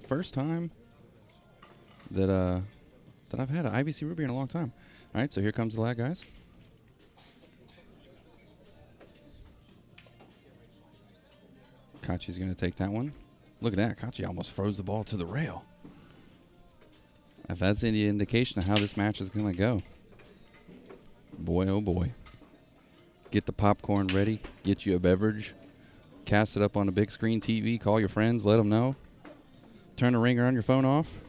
first time that I've had an IBC Ruby in a long time. All right, so here comes the lag, guys. Kachi's going to take that one. Look at that. Kachi almost froze the ball to the rail. If that's any indication of how this match is going to go. Boy, oh boy. Get the popcorn ready. Get you a beverage. Cast it up on a big screen TV. Call your friends. Let them know. Turn the ringer on your phone off.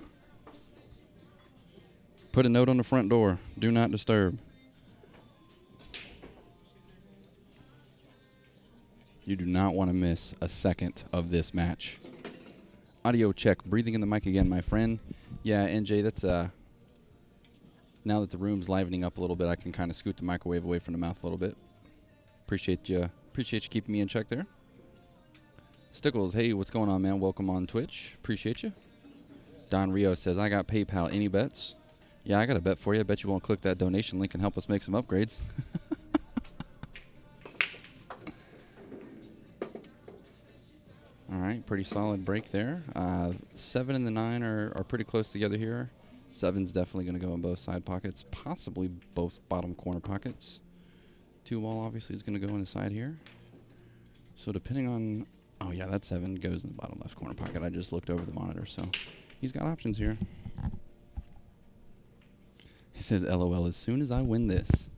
Put a note on the front door. Do not disturb. You do not want to miss a second of this match. Audio check. Breathing in the mic again, my friend. Yeah, NJ, that's now that the room's livening up a little bit, I can kind of scoot the microwave away from the mouth a little bit. Appreciate you keeping me in check there. Stickles, hey, what's going on, man? Welcome on Twitch. Appreciate you. Don Rio says, I got PayPal. Any bets? Yeah, I got a bet for you. I bet you won't click that donation link and help us make some upgrades. All right, pretty solid break there. 7 and the 9 are pretty close together here. 7's definitely going to go in both side pockets, possibly both bottom corner pockets. 2 ball obviously is going to go in the side here. So depending on, oh yeah, that 7 goes in the bottom left corner pocket. I just looked over the monitor, so he's got options here. He says, LOL, as soon as I win this.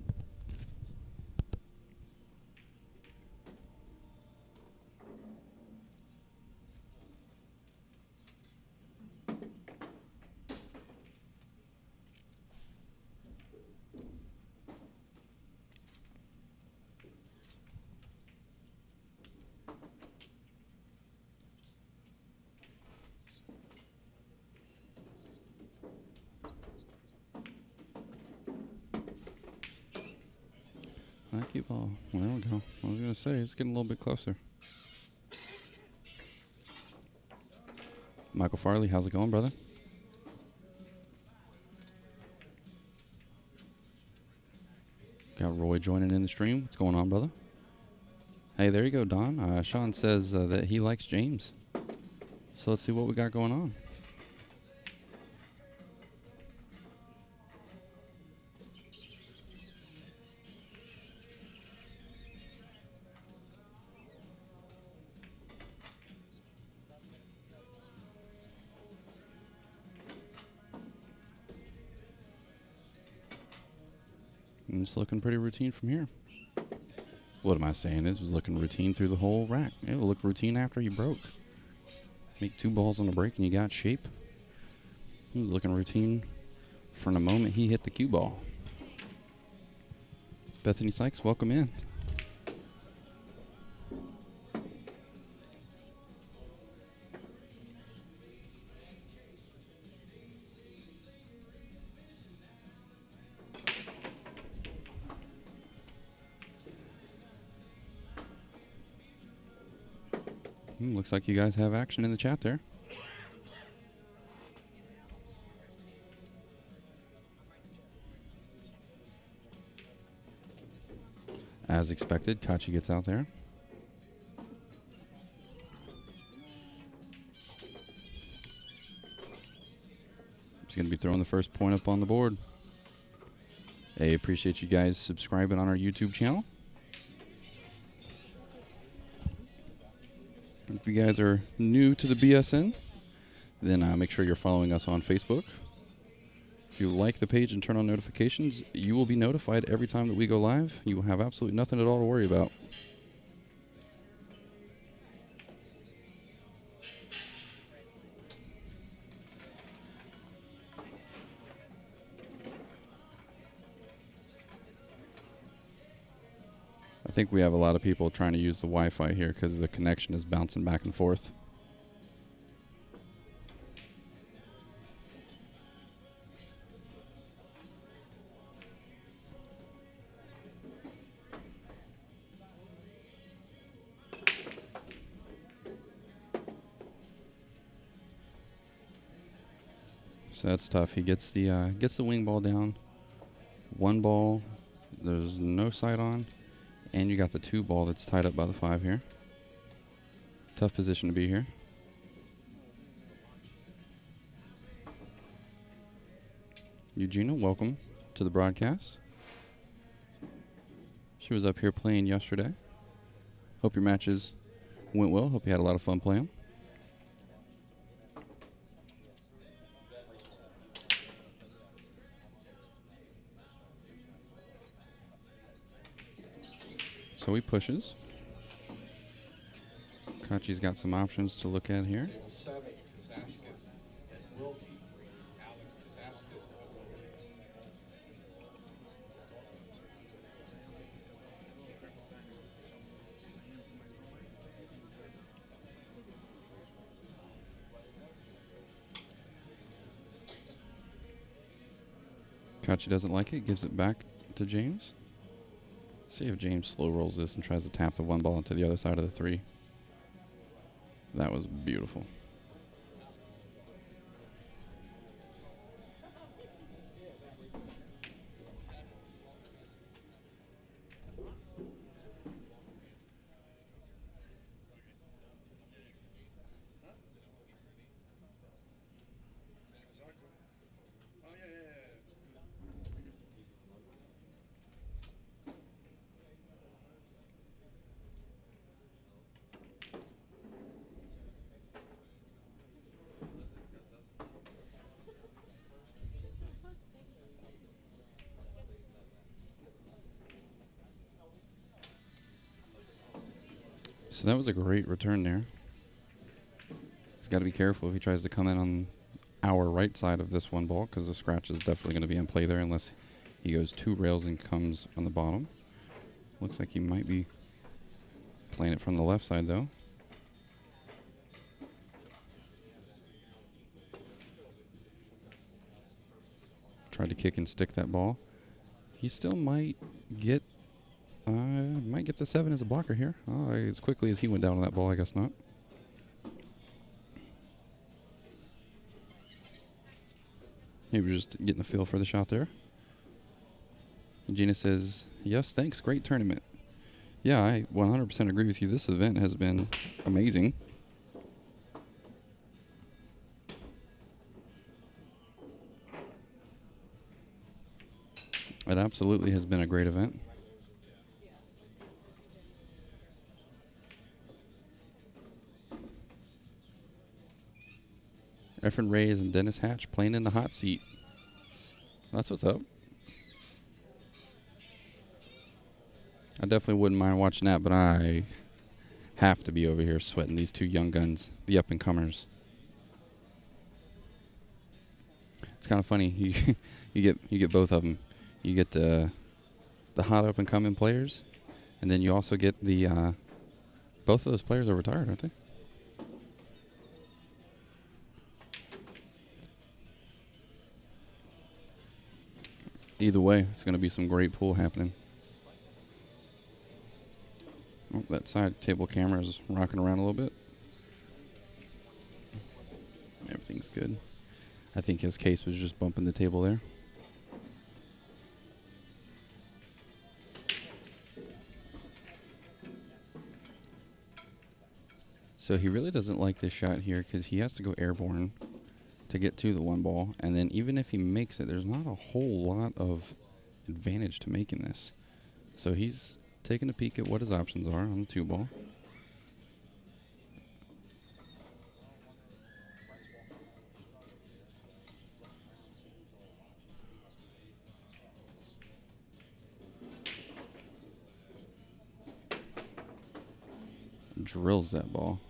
That cue ball. Well, there we go. I was going to say, it's getting a little bit closer. Michael Farley, how's it going, brother? Got Roy joining in the stream. What's going on, brother? Hey, there you go, Don. Sean says that he likes James. So let's see what we got going on. It's looking pretty routine from here. What am I saying? This was looking routine through the whole rack. It will look routine after you broke. Make 2 balls on the break and you got shape. It was looking routine from the moment he hit the cue ball. Bethany Sykes, welcome in. Looks like you guys have action in the chat there. As expected, Kachi gets out there. He's going to be throwing the first point up on the board. Hey, appreciate you guys subscribing on our YouTube channel. If you guys are new to the BSN, then make sure you're following us on Facebook. If you like the page and turn on notifications, you will be notified every time that we go live. You will have absolutely nothing at all to worry about. I think we have a lot of people trying to use the Wi-Fi here because the connection is bouncing back and forth. So that's tough. He gets the wing ball down. 1 ball. There's no sight on. And you got the 2 ball that's tied up by the 5 here. Tough position to be here. Eugenia, welcome to the broadcast. She was up here playing yesterday. Hope your matches went well. Hope you had a lot of fun playing. So he pushes. Kachi's got some options to look at here. Kachi doesn't like it, gives it back to James. See if James slow rolls this and tries to tap the one ball into the other side of the three. That was beautiful. So that was a great return there. He's got to be careful if he tries to come in on our right side of this one ball, because the scratch is definitely going to be in play there unless he goes 2 rails and comes on the bottom. Looks like he might be playing it from the left side, though. Tried to kick and stick that ball. He still might get the 7 as a blocker here. As quickly as he went down on that ball, I guess not. He was just getting a feel for the shot there. Gina says, yes, thanks, great tournament. Yeah, I 100% agree with you. This event has been amazing. It absolutely has been a great event. Efren Reyes and Dennis Hatch playing in the hot seat. That's what's up. I definitely wouldn't mind watching that, but I have to be over here sweating these 2 young guns, the up-and-comers. It's kind of funny. You get both of them. You get the hot up-and-coming players, and then you also get the both of those players are retired, aren't they? Either way, it's going to be some great pool happening. Oh, that side table camera is rocking around a little bit. Everything's good. I think his case was just bumping the table there. So he really doesn't like this shot here because he has to go airborne to get to the one ball, and then even if he makes it, there's not a whole lot of advantage to making this. So he's taking a peek at what his options are on the 2 ball. Drills that ball.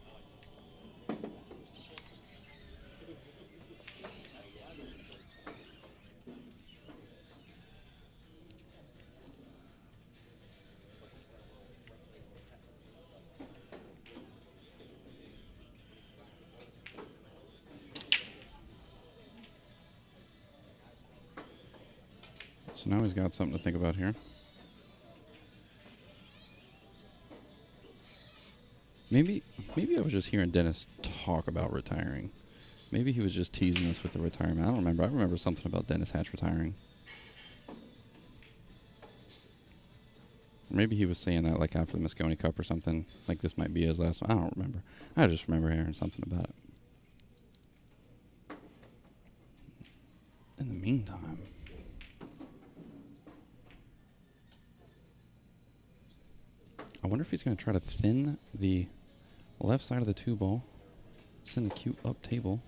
So now he's got something to think about here. Maybe I was just hearing Dennis talk about retiring. Maybe he was just teasing us with the retirement. I don't remember. I remember something about Dennis Hatch retiring. Maybe he was saying that like after the Moscone Cup or something. Like this might be his last one. I don't remember. I just remember hearing something about it. In the meantime, I wonder if he's going to try to thin the left side of the 2-ball, send the cue up table,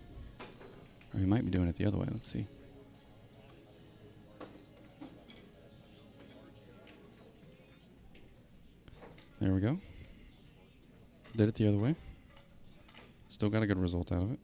or he might be doing it the other way. Let's see. There we go. Did it the other way. Still got a good result out of it.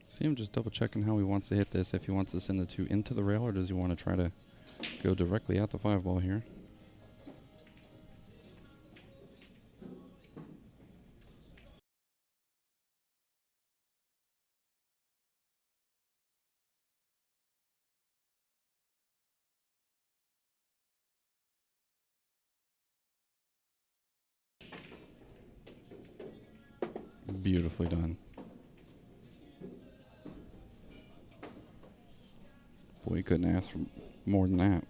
See him just double checking how he wants to hit this. If he wants to send the 2 into the rail, or does he want to try to go directly at the 5-ball here? Beautifully done. Boy, you couldn't ask for more than that.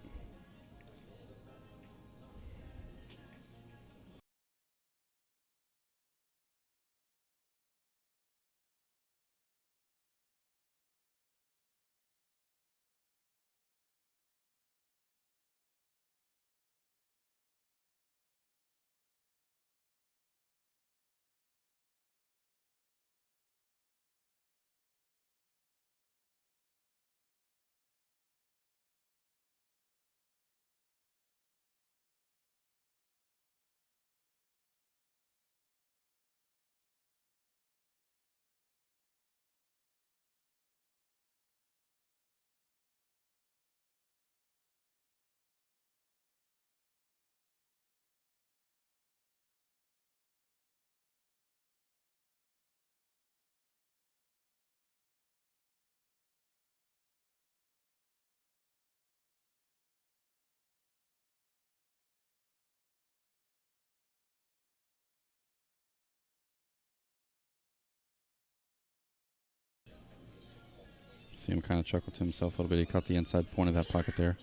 See him kind of chuckle to himself a little bit. He caught the inside point of that pocket there.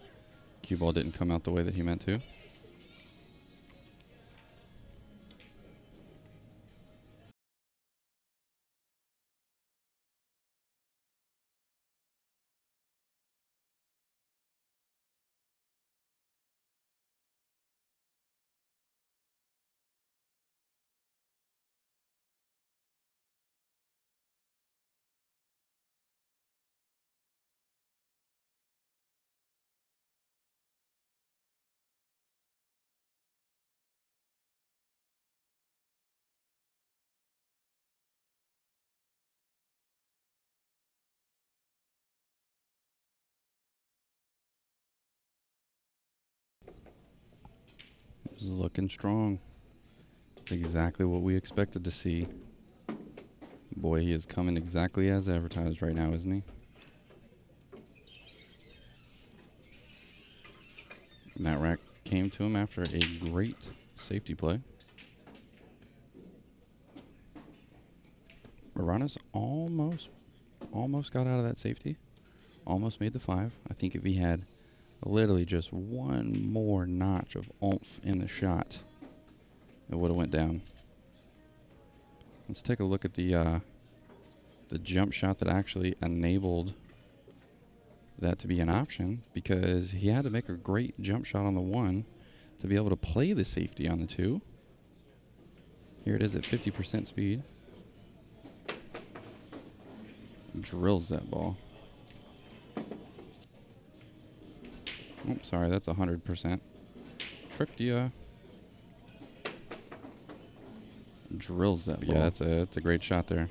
Cue ball didn't come out the way that he meant to. He's looking strong. It's exactly what we expected to see. Boy, he is coming exactly as advertised right now, isn't he? And that rack came to him after a great safety play. Aranas almost got out of that safety. Almost made the 5. I think if he had literally just one more notch of oomph in the shot, it would have went down. Let's take a look at the jump shot that actually enabled that to be an option, because he had to make a great jump shot on the 1 to be able to play the safety on the 2. Here it is at 50% speed. Drills that ball. Oh, sorry, that's 100%. Tricked you. Drills that ball. Yeah, that's a great shot there.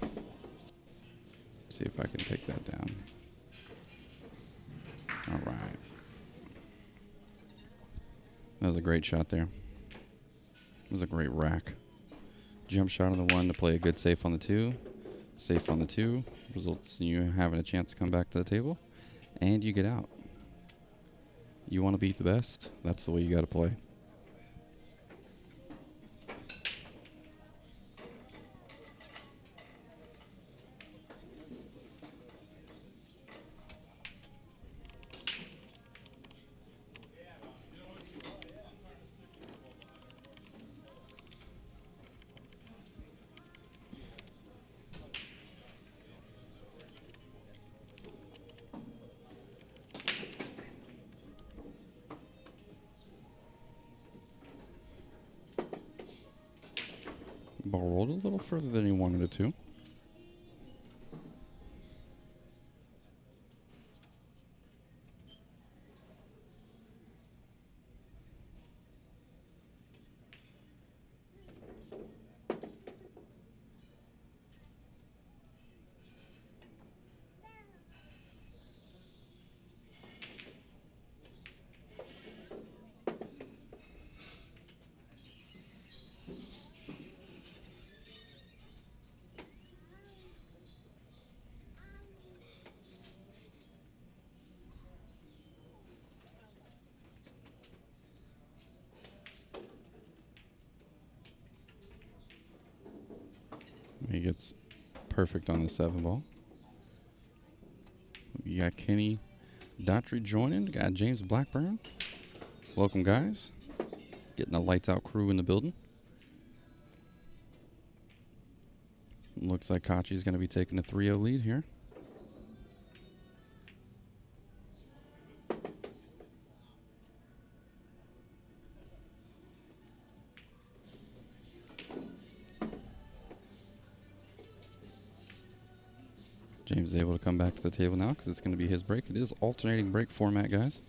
See if I can take that down. All right. That was a great shot there. It was a great rack. Jump shot on the 1 to play a good safe on the 2. Safe on the 2 results in you having a chance to come back to the table, and you get out. You want to beat the best? That's the way you got to play. Ball rolled a little further than he wanted it to. He gets perfect on the 7 ball. You got Kenny Daughtry joining. Got James Blackburn. Welcome, guys. Getting a lights out crew in the building. Looks like Kachi's going to be taking a 3-0 lead here. James is able to come back to the table now because it's going to be his break. It is alternating break format, guys.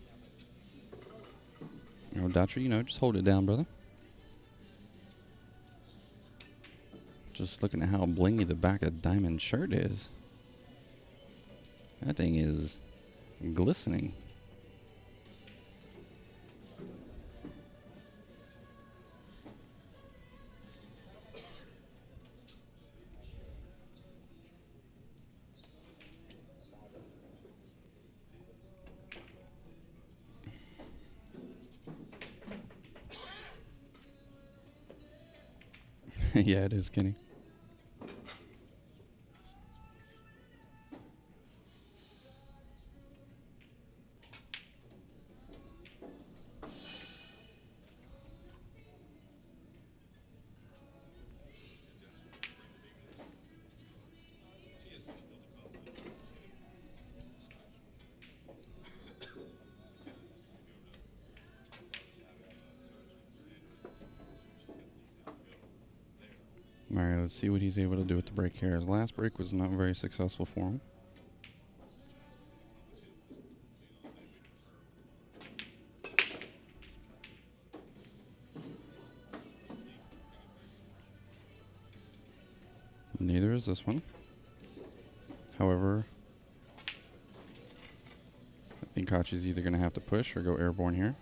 Daughtry, just hold it down, brother. Just looking at how blingy the back of Diamond shirt is. That thing is glistening. Yeah, it is, Kenny. All right, let's see what he's able to do with the break here. His last break was not very successful for him. Neither is this one. However, I think Kachi's either going to have to push or go airborne here.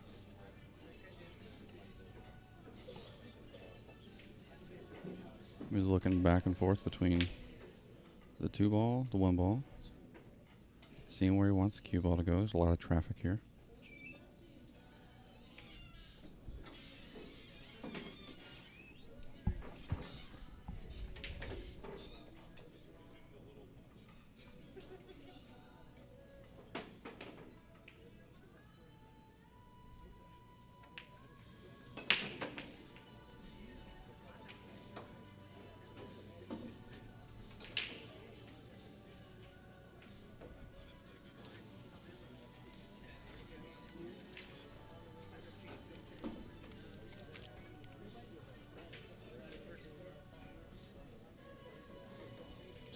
He's looking back and forth between the 2 ball, the 1 ball. Seeing where he wants the cue ball to go. There's a lot of traffic here.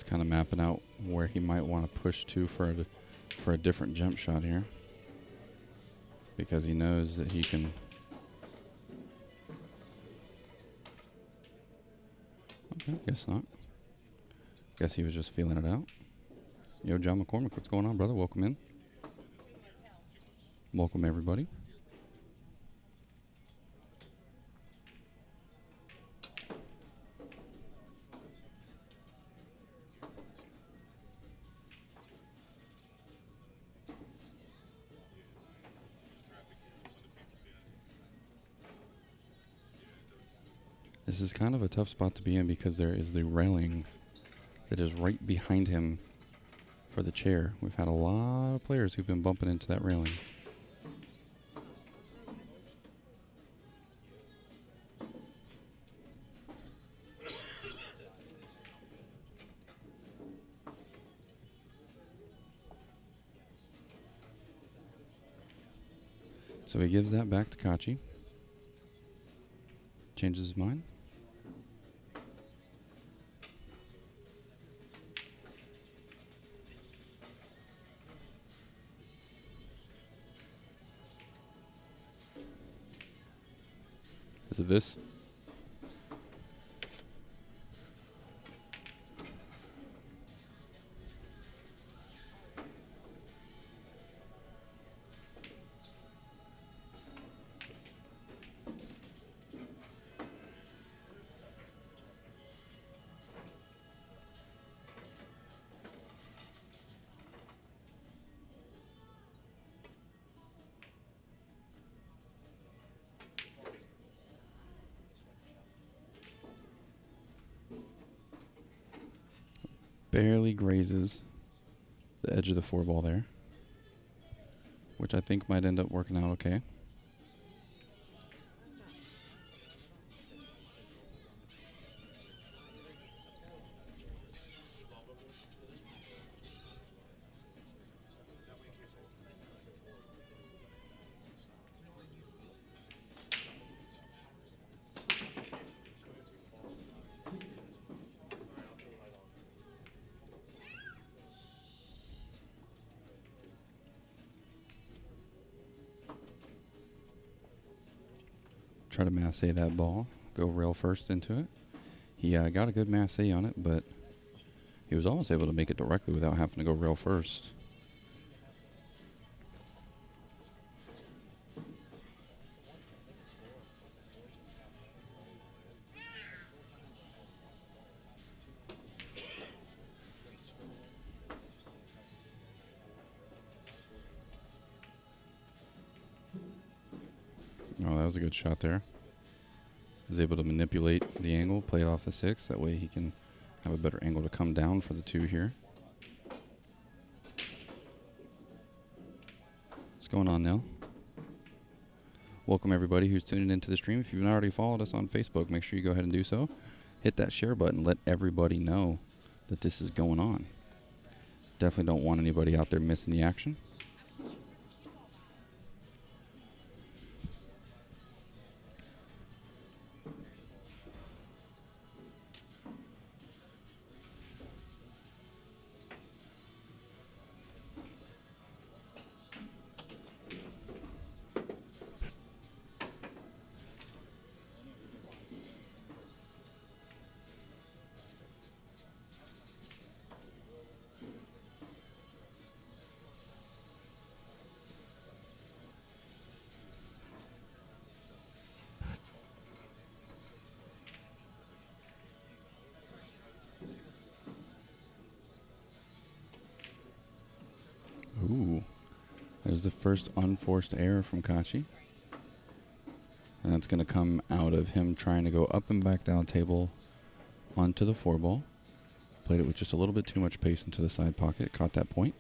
Kind of mapping out where he might want to push to for a different jump shot here, because he knows that he can. Okay, guess not. Guess he was just feeling it out. Yo, John McCormick, what's going on, brother? Welcome in. Welcome, everybody. This is kind of a tough spot to be in because there is the railing that is right behind him for the chair. We've had a lot of players who've been bumping into that railing. So he gives that back to Kachi. Changes his mind. Is it this? Barely grazes the edge of the 4-ball there, which I think might end up working out okay. Try to masse that ball. Go rail first into it. He got a good masse on it, but he was almost able to make it directly without having to go rail first. Oh, that was a good shot there. Was able to manipulate the angle, play it off the 6. That way he can have a better angle to come down for the 2 here. What's going on, Nell? Welcome everybody who's tuning into the stream. If you've not already followed us on Facebook, make sure you go ahead and do so. Hit that share button. Let everybody know that this is going on. Definitely don't want anybody out there missing the action. Ooh. There's the first unforced error from Kachi. And that's going to come out of him trying to go up and back down table onto the 4-ball. Played it with just a little bit too much pace into the side pocket. Caught that point.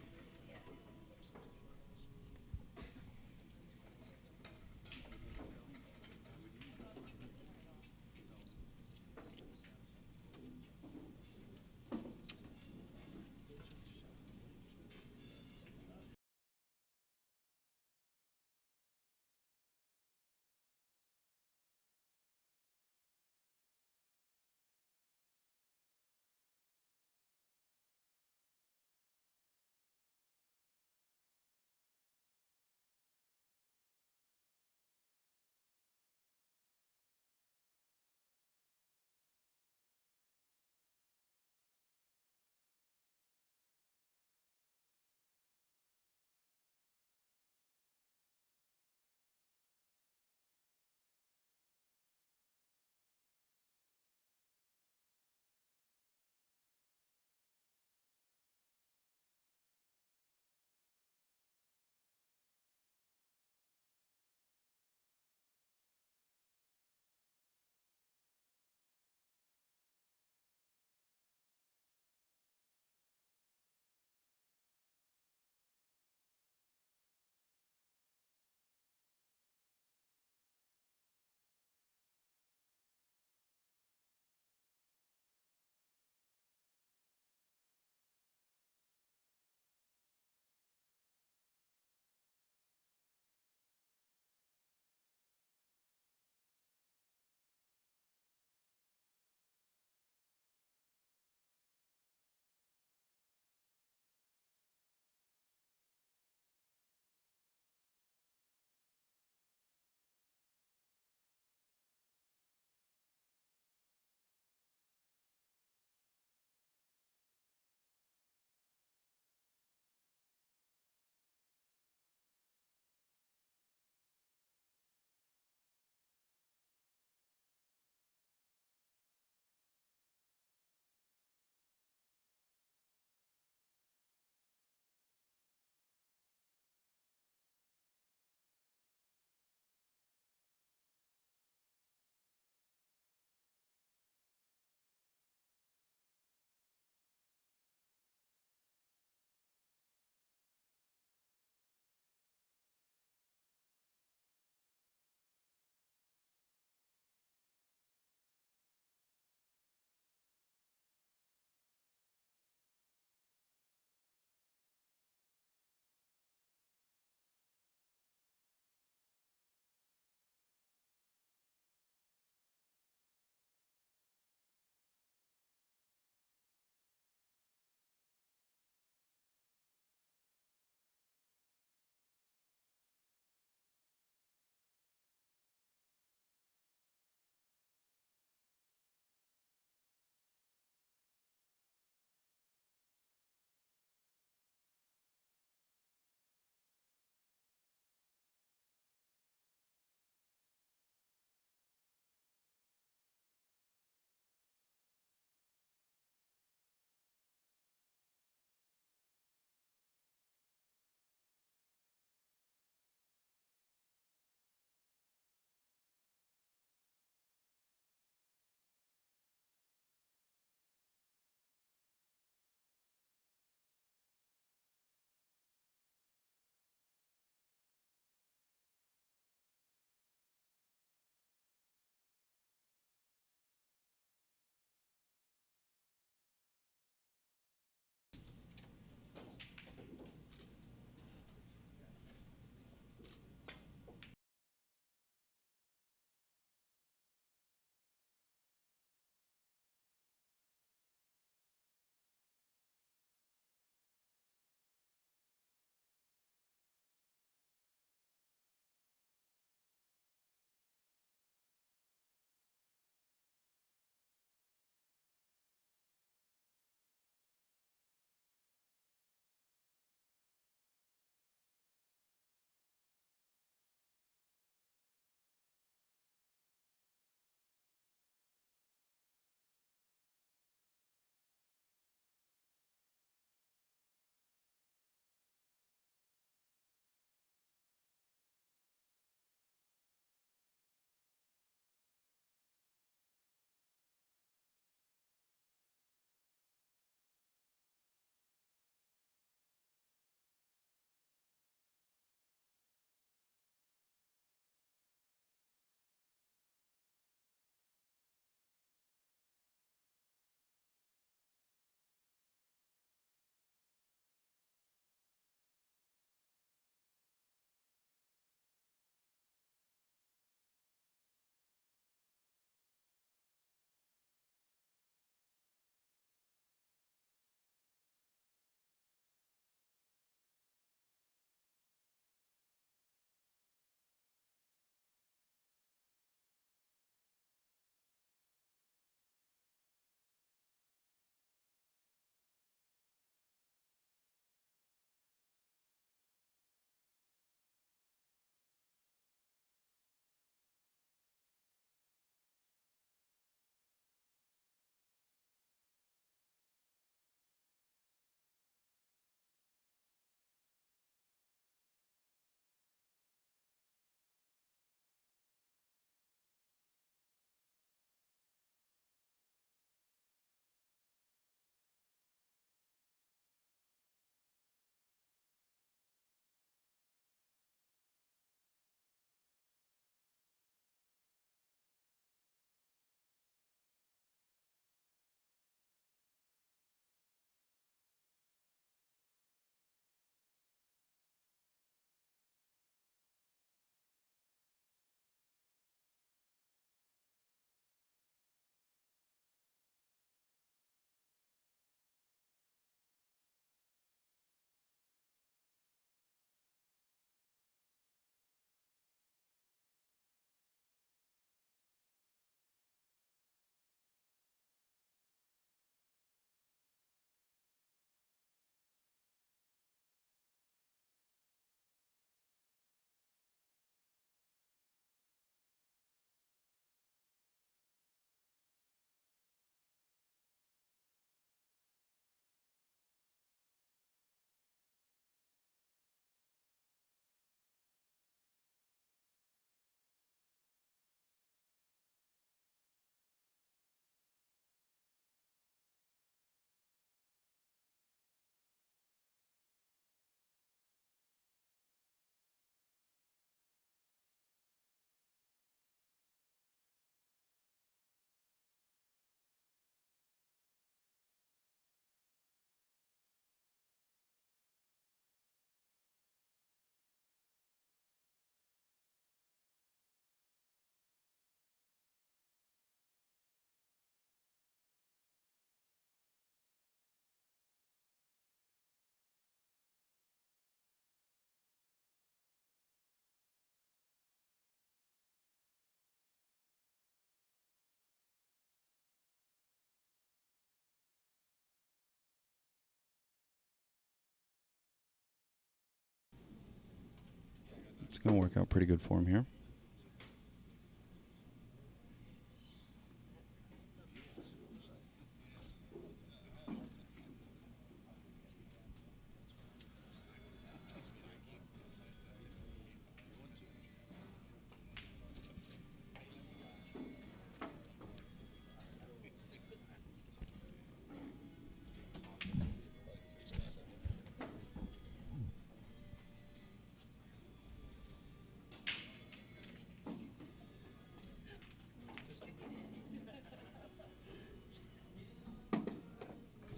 going to work out pretty good for him here.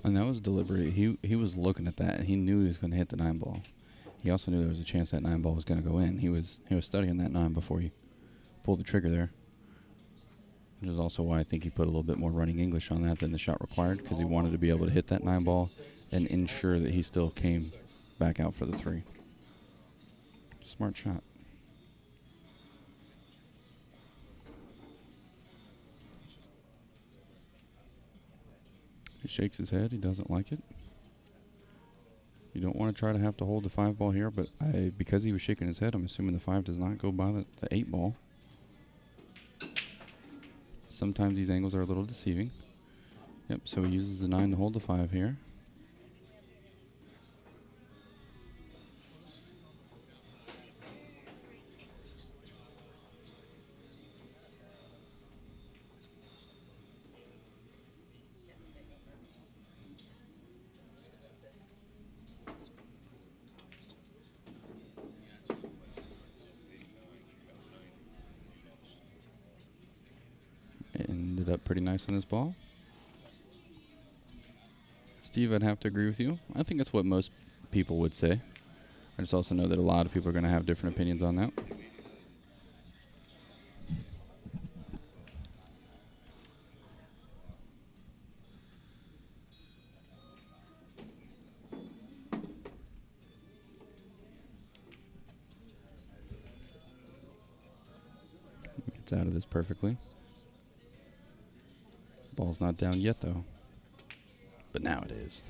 And that was deliberate. He was looking at that, and he knew he was going to hit the 9 ball. He also knew there was a chance that 9 ball was going to go in. He was studying that 9 before he pulled the trigger there. Which is also why I think he put a little bit more running English on that than the shot required, because he wanted to be able to hit that 9 ball and ensure that he still came back out for the 3. Smart shot. He shakes his head. He doesn't like it. You don't want to try to have to hold the 5 ball here, but because he was shaking his head, I'm assuming the 5 does not go by the 8 ball. Sometimes these angles are a little deceiving. Yep, so he uses the 9 to hold the 5 here. Ended up pretty nice on this ball. Steve, I'd have to agree with you. I think that's what most people would say. I just also know that a lot of people are going to have different opinions on that. Gets out of this perfectly. Ball's not down yet, though. But now it is.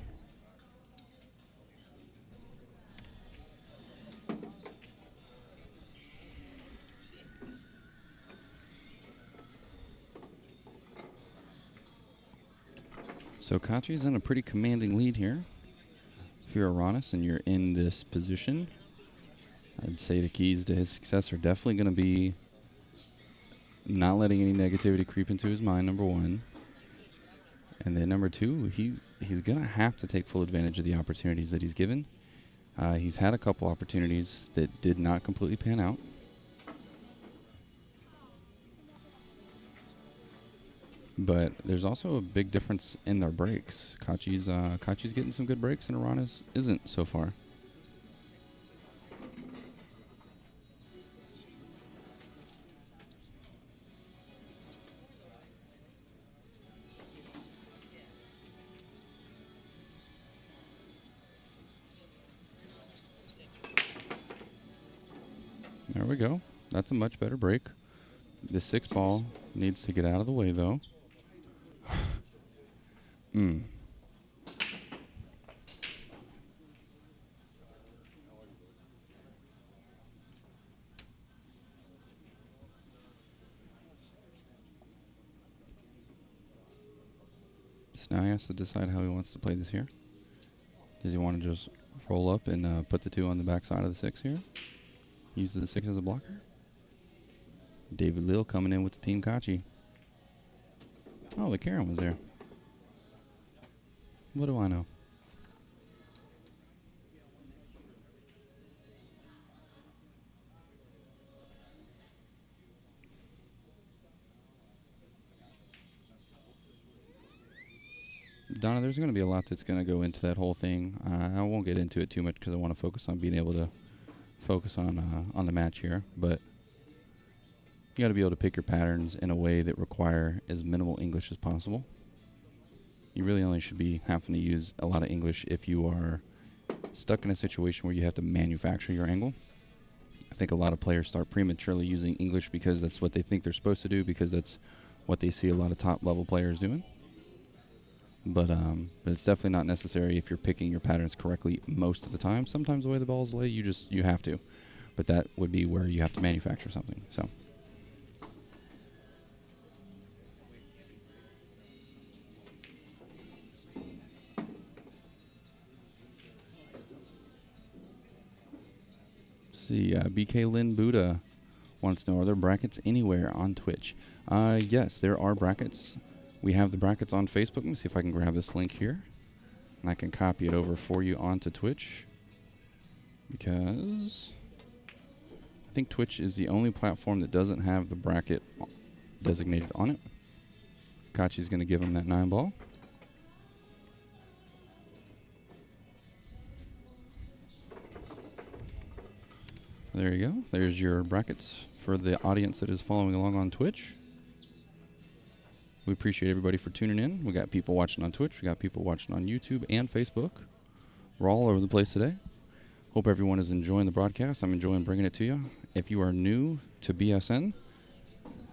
So Kachi's in a pretty commanding lead here. If you're Aranas and you're in this position, I'd say the keys to his success are definitely going to be not letting any negativity creep into his mind, number 1. And then number 2, he's going to have to take full advantage of the opportunities that he's given. He's had a couple opportunities that did not completely pan out. But there's also a big difference in their breaks. Kachi's getting some good breaks, and Aranas isn't so far. There we go. That's a much better break. The 6 ball needs to get out of the way, though. So now he has to decide how he wants to play this here. Does he want to just roll up and put the 2 on the back side of the 6 here? Use the 6 as a blocker? David Lil coming in with the team Kachi. Oh, the Karen was there. What do I know? Donna, there's going to be a lot that's going to go into that whole thing. I won't get into it too much because I want to focus on being able to focus on the match here. But you got to be able to pick your patterns in a way that require as minimal English as possible. You really only should be having to use a lot of English if you are stuck in a situation where you have to manufacture your angle. I think a lot of players start prematurely using English because that's what they think they're supposed to do, because that's what they see a lot of top-level players doing. But it's definitely not necessary if you're picking your patterns correctly most of the time. Sometimes the way the balls lay, you have to. but that would be where you have to manufacture something. So. See, BK Lynn Buddha wants to know, are there brackets anywhere on Twitch? Yes, there are brackets. We have the brackets on Facebook. Let me see if I can grab this link here, and I can copy it over for you onto Twitch, because I think Twitch is the only platform that doesn't have the bracket designated on it. Kachi's going to give him that 9-ball. There you go. There's your brackets for the audience that is following along on Twitch. We appreciate everybody for tuning in. We got people watching on Twitch. We got people watching on YouTube and Facebook. We're all over the place today. Hope everyone is enjoying the broadcast. I'm enjoying bringing it to you. If you are new to BSN,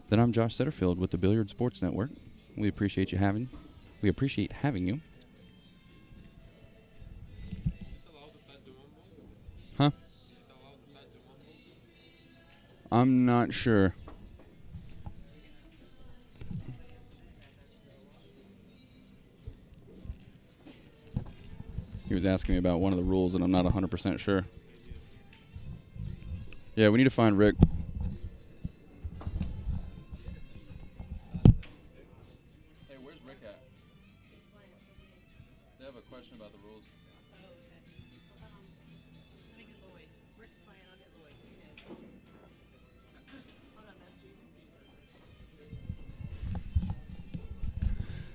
then I'm Josh Setterfield with the Billiard Sports Network. We appreciate having you. Huh? I'm not sure. He was asking me about one of the rules, and I'm not 100% sure. Yeah, we need to find Rick. Hey, where's Rick at? They have a question about the rules. Let me get Lloyd. Rick's playing. I'll get Lloyd. He knows. Hold on, that's you.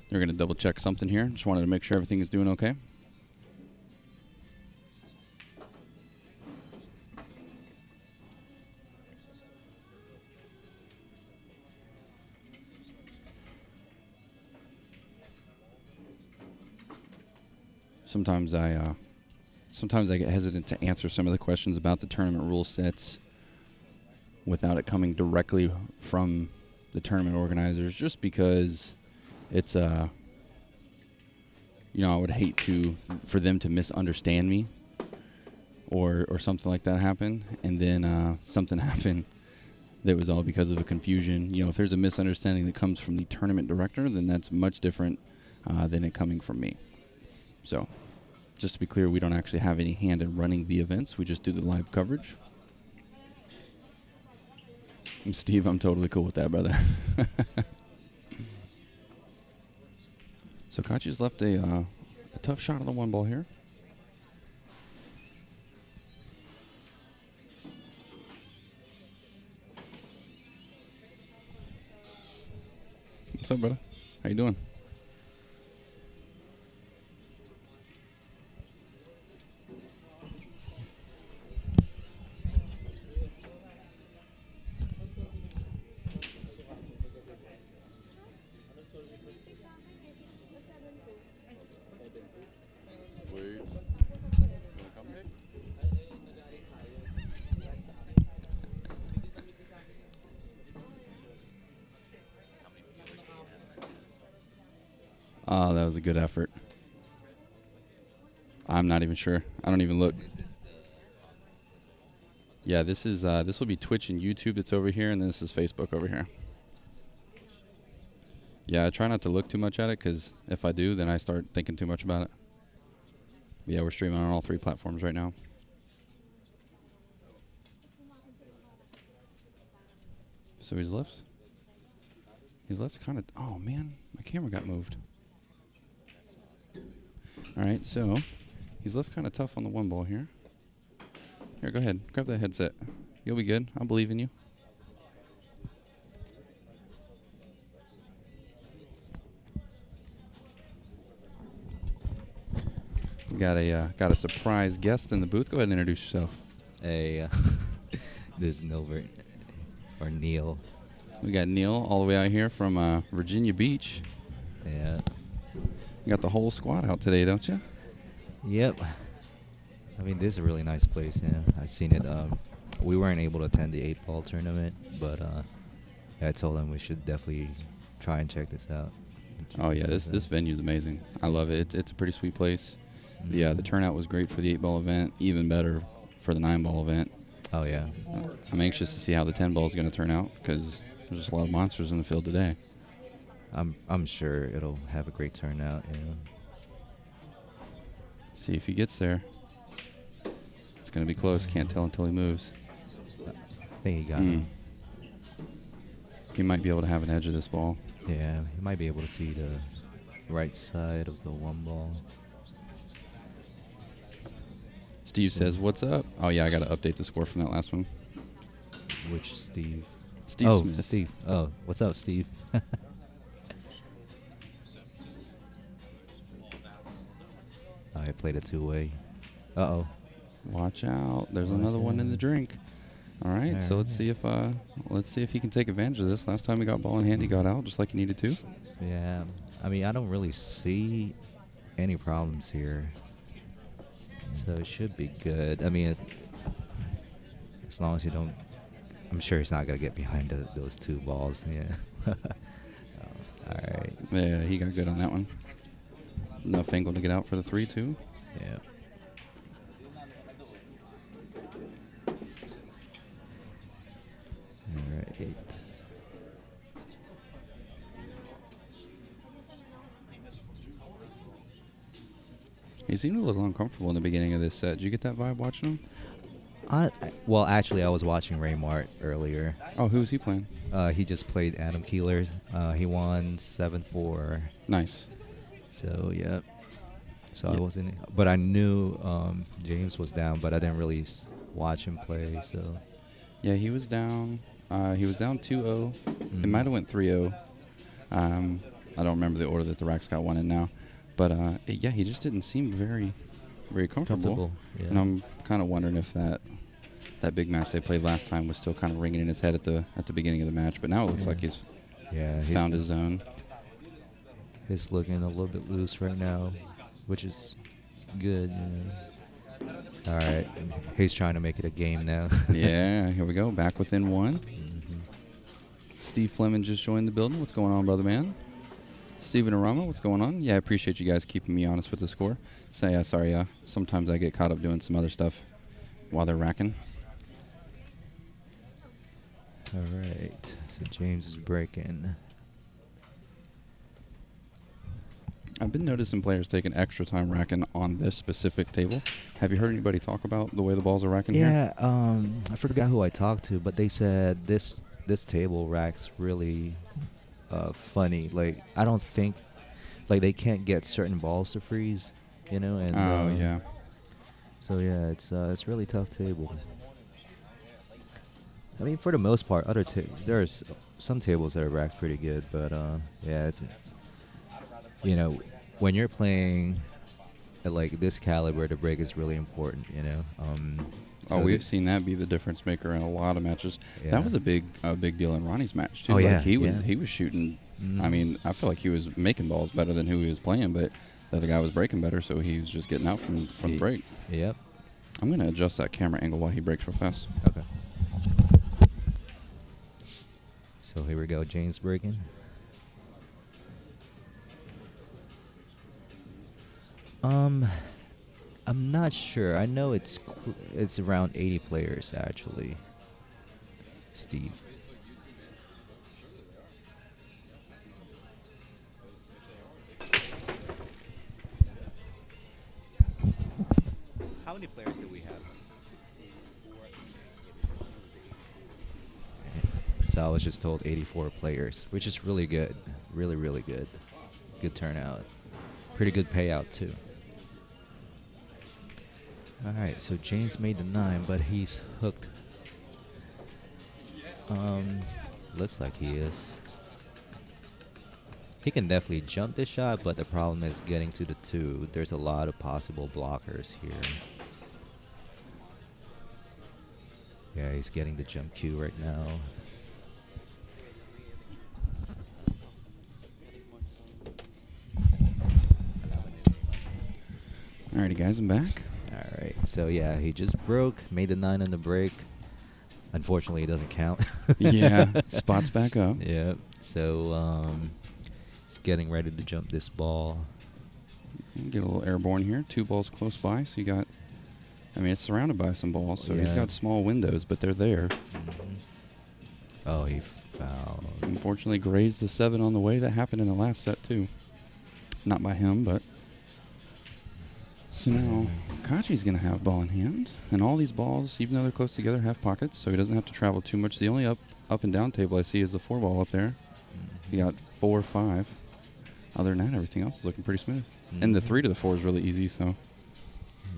They're going to double check something here. Just wanted to make sure everything is doing okay. Sometimes I get hesitant to answer some of the questions about the tournament rule sets without it coming directly from the tournament organizers, just because it's I would hate for them to misunderstand me or something like that happen, and then something happen that was all because of a confusion. If there's a misunderstanding that comes from the tournament director, then that's much different than it coming from me. So, just to be clear, we don't actually have any hand in running the events. We just do the live coverage. And Steve, I'm totally cool with that, brother. So Kachi's left a tough shot on the 1-ball here. What's up, brother? How you doing? Oh, that was a good effort. I'm not even sure. I don't even look. Yeah, this will be Twitch and YouTube that's over here, and this is Facebook over here. Yeah, I try not to look too much at it, because if I do, then I start thinking too much about it. But yeah, we're streaming on all 3 platforms right now. So he's left. He's left kind of... Oh, man. My camera got moved. All right, so he's left kind of tough on the 1-ball here. Here, go ahead. Grab that headset. You'll be good. I believe in you. We got a surprise guest in the booth. Go ahead and introduce yourself. Hey, this is Nilbert, or Neil. We got Neil all the way out here from Virginia Beach. Yeah. You got the whole squad out today, don't you? Yep. I mean, this is a really nice place. Yeah, I've seen it. We weren't able to attend the 8-ball tournament, but I told them we should definitely try and check this out. Oh yeah, this venue is amazing. I love it. It's a pretty sweet place. Mm-hmm. Yeah, the turnout was great for the 8-ball event. Even better for the 9-ball event. Oh, yeah. I'm anxious to see how the 10 ball is going to turn out because there's just a lot of monsters in the field today. I'm sure it'll have a great turnout, you know. See if he gets there. It's going to be close. Can't tell until he moves. I think he got him. He might be able to have an edge of this ball. Yeah, he might be able to see the right side of the 1 ball. Steve says, "What's up?" Oh, yeah, I got to update the score from that last one. Which Steve? Steve oh, Smith. Steve. Oh, what's up, Steve? I played a 2-way. Uh-oh. Watch out. There's Watch another one in out. the drink. All right, so let's see if he can take advantage of this. Last time he got ball in hand, he got out just like he needed to. Yeah. I mean, I don't really see any problems here. So it should be good. I mean, as long as you don't... I'm sure he's not going to get behind those 2 balls. Yeah. All right. Yeah, he got good on that one. Enough angle to get out for the 3-2. Yeah. All right. He seemed a little uncomfortable in the beginning of this set. Did you get that vibe watching him? Well, actually, I was watching Ray Mart earlier. Oh, who was he playing? He just played Adam Keeler. He won 7-4. Nice. So, yeah. So Yeah. I wasn't... But I knew James was down, but I didn't really watch him play, so... Yeah, he was down. He was down 2-0. It might have went 3-0. I don't remember the order that the racks got one in now. But, yeah, he just didn't seem very, very comfortable. Yeah. And I'm kind of wondering if that big match they played last time was still kind of ringing in his head at the beginning of the match. But now it looks like he's found his zone. He's looking a little bit loose right now, which is good. You know. All right. He's trying to make it a game now. Yeah, here we go. Back within 1. Steve Fleming just joined the building. What's going on, brother man? Steven Arama, what's going on? Yeah, I appreciate you guys keeping me honest with the score. Sorry, sometimes I get caught up doing some other stuff while they're racking. All right. So James is breaking. I've been noticing players taking extra time racking on this specific table. Have you heard anybody talk about the way the balls are racking here? Yeah, I forgot who I talked to, but they said this table racks really funny. Like, I don't think, like, they can't get certain balls to freeze, you know. And Yeah. So yeah, it's really tough table. I mean, for the most part, there's some tables that are racked pretty good, but yeah, it's, you know, when you're playing at like this caliber, the break is really important, you know. We've seen that be the difference maker in a lot of matches. Yeah. That was a big deal in Ronnie's match too. Oh, yeah, he was shooting. Mhm. I mean, I feel like he was making balls better than who he was playing, but the other guy was breaking better, so he was just getting out from the break. Yep. I'm gonna adjust that camera angle while he breaks real fast. Okay. So here we go, James breaking. I'm not sure. I know it's around 80 players actually. Steve. How many players do we have? So I was just told 84 players, which is really good. Really, really good. Good turnout. Pretty good payout, too. Alright, so James made the 9, but he's hooked. Looks like he is. He can definitely jump this shot, but the problem is getting to the 2. There's a lot of possible blockers here. Yeah, he's getting the jump cue right now. Alrighty, guys, I'm back. Alright, so yeah, he just broke, made the 9 on the break. Unfortunately, it doesn't count. Yeah, spots back up. Yeah, so he's getting ready to jump this ball. Get a little airborne here. 2 balls close by, so you got I mean, it's surrounded by some balls, so he's Yeah. got small windows, but they're there. Oh, he fouled. Unfortunately, grazed the 7 on the way. That happened in the last set, too. Not by him, but... So now, Kachi's going to have ball in hand. And all these balls, even though they're close together, have pockets, so he doesn't have to travel too much. The only up and down table I see is the 4 ball up there. He got 4 or 5. Other than that, everything else is looking pretty smooth. And the 3 to the 4 is really easy, so...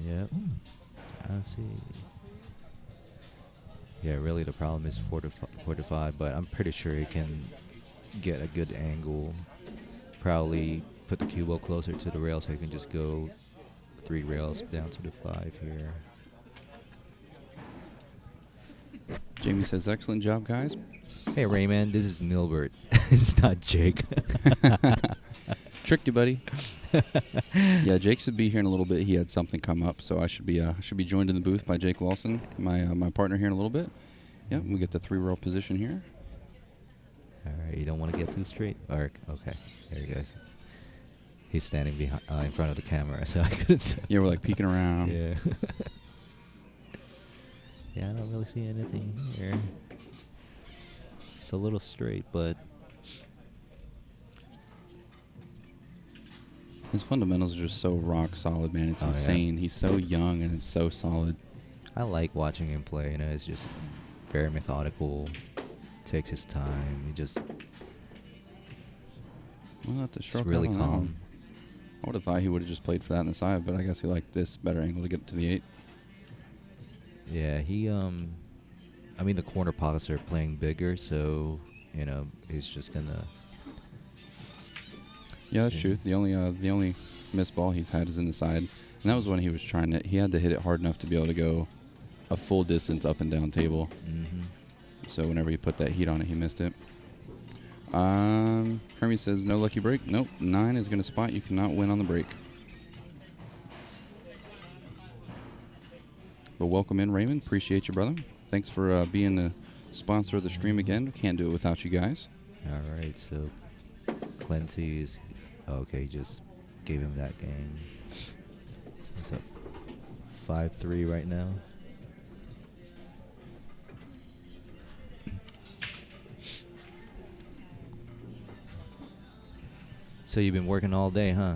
Yep. I see. Yeah, really the problem is 4 to 5, but I'm pretty sure he can get a good angle. Probably put the cue ball closer to the rail so he can just go 3 rails down to the 5 here. Jamie says, excellent job, guys. Hey Rayman, this is Nilbert. It's not Jake. Tricked you, buddy. Yeah, Jake should be here in a little bit. He had something come up, so I should be joined in the booth by Jake Lawson, my partner here in a little bit. Yep, we get the 3-row position here. All right, you don't want to get too straight? Or, okay, there he goes. He's standing behind, in front of the camera, so I couldn't see. Yeah, we're like peeking around. Yeah. Yeah, I don't really see anything here. It's a little straight, but His fundamentals are just so rock solid, man. It's Oh, yeah. insane. He's so young and it's so solid. I like watching him play. You know, it's just very methodical. Takes his time. He just Well, at the it's stroke really out on that one. calm. I would have thought he would have just played for that in the side, but I guess he liked this better angle to get to the 8. Yeah, he I mean the corner pockets are playing bigger, so you know he's just gonna. Yeah, that's Yeah. true. The only missed ball he's had is in the side, and that was when he was trying to. He had to hit it hard enough to be able to go a full distance up and down table. Mm-hmm. So whenever he put that heat on it, he missed it. Hermie says no lucky break. Nope, 9 is gonna spot. You cannot win on the break. But welcome in, Raymond. Appreciate you, brother. Thanks for being the sponsor of the stream again. We can't do it without you guys. All right, so Clenty is okay. Just gave him that game. So it's up 5-3 right now. So you've been working all day, huh?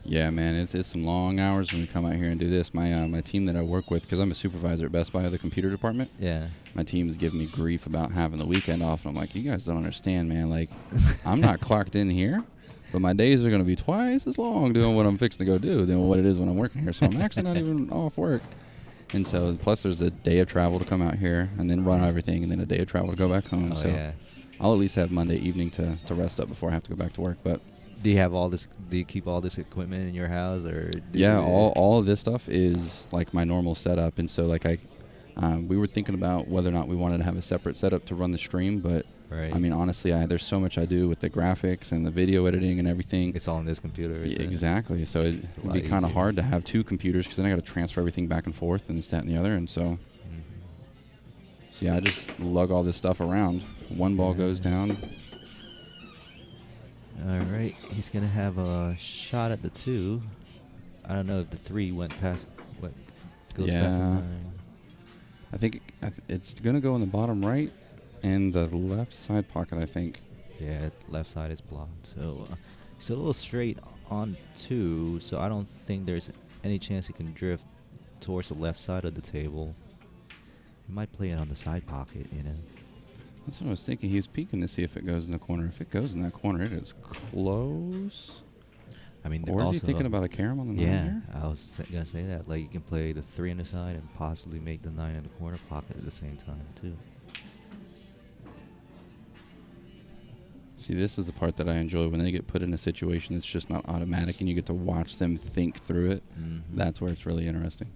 Yeah, man, it's some long hours when we come out here and do this. My team that I work with, because I'm a supervisor at Best Buy of the computer department. Yeah. My team is giving me grief about having the weekend off, and I'm like, you guys don't understand, man. Like, I'm not clocked in here, but my days are going to be twice as long doing what I'm fixing to go do than what it is when I'm working here. So I'm actually not even off work. And so, plus there's a day of travel to come out here and then run everything, and then a day of travel to go back home. Oh, So yeah. I'll at least have Monday evening to rest up before I have to go back to work. But Do you have all this? Do you keep all this equipment in your house, or? yeah, all of this stuff is like my normal setup, and so like we were thinking about whether or not we wanted to have a separate setup to run the stream, but Right. I mean honestly, there's so much I do with the graphics and the video editing and everything. It's all on this computer. Yeah, isn't it? exactly. So it'd a be lot kind of easier. hard to have 2 computers because then I got to transfer everything back and forth and this, that, and the other, and so yeah, I just lug all this stuff around. One ball goes down. All right, he's gonna have a shot at the 2. I don't know if the 3 went past. What goes past the Yeah. 9? I think it's gonna go in the bottom right and the left side pocket, I think. Yeah, left side is blocked. So it's a little straight on 2. So I don't think there's any chance he can drift towards the left side of the table. He might play it on the side pocket, you know. That's what I was thinking. He was peeking to see if it goes in the corner. If it goes in that corner, it is close. I mean, Or is he also, thinking about a carom on the 9 Yeah, here? I was gonna say that. Like you can play the 3 on the side and possibly make the 9 in the corner pocket at the same time too. See, this is the part that I enjoy when they get put in a situation that's just not automatic and you get to watch them think through it. That's where it's really interesting.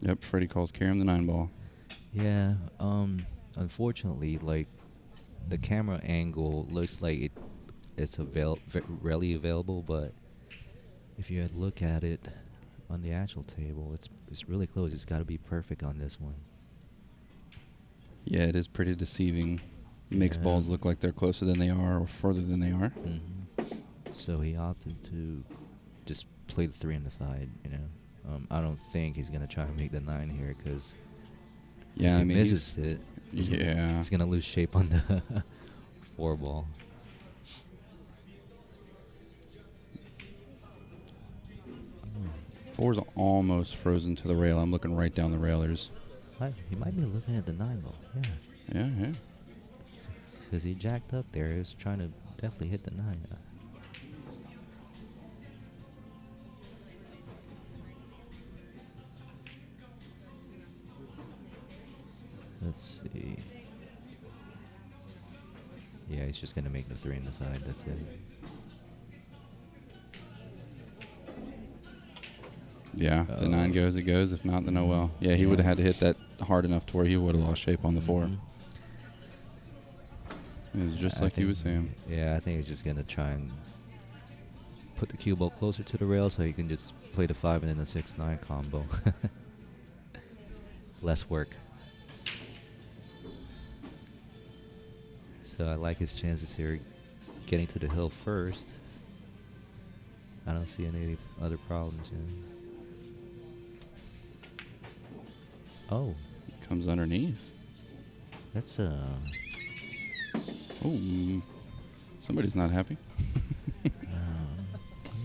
Yep, Freddie calls carom the 9 ball. Yeah. Unfortunately, like the camera angle looks like it's rarely available, but if you had look at it on the actual table, it's really close. It's got to be perfect on this one. Yeah, it is pretty deceiving. Makes Yeah. balls look like they're closer than they are or further than they are. So he opted to just play the 3 on the side. I don't think he's gonna try and make the 9 here because Yeah, if he I mean, misses it, he's gonna lose shape on the 4 ball. Four's almost frozen to the rail. I'm looking right down the railers. He might be looking at the 9 ball. Yeah. Yeah. Because he jacked up there. He was trying to definitely hit the 9. Let's see. Yeah, he's just going to make the 3 on the side. That's it. Yeah, if the 9 goes, it goes. If not, then oh well. Yeah, he would have had to hit that hard enough to where he would have lost shape on the 4. It was just like you were saying. Yeah, I think he's just going to try and put the cue ball closer to the rail so he can just play the 5 and then the 6-9 combo. Less work. So I like his chances here getting to the hill first. I don't see any other problems here. Oh. Comes underneath. That's Oh, somebody's not happy. I'm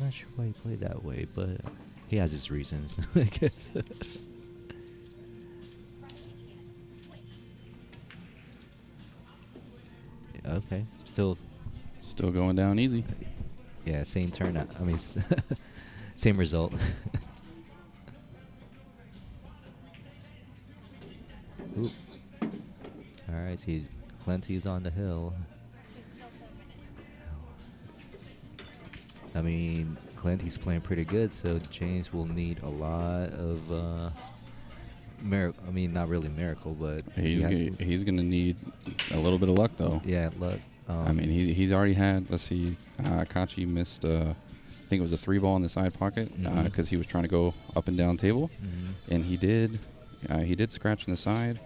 not sure why he played that way, but he has his reasons, I guess. Okay, still going down easy. Yeah, same turn. I mean, same result. Oop. All right, so Clenty's on the hill. I mean, Clenty's playing pretty good, so James will need a lot of miracle. I mean, not really miracle, but he's gonna need a little bit of luck though. Yeah, luck. I mean, he's already had. Let's see, Kachi missed. I think it was a 3 ball in the side pocket because he was trying to go up and down table, and he did scratch in the side.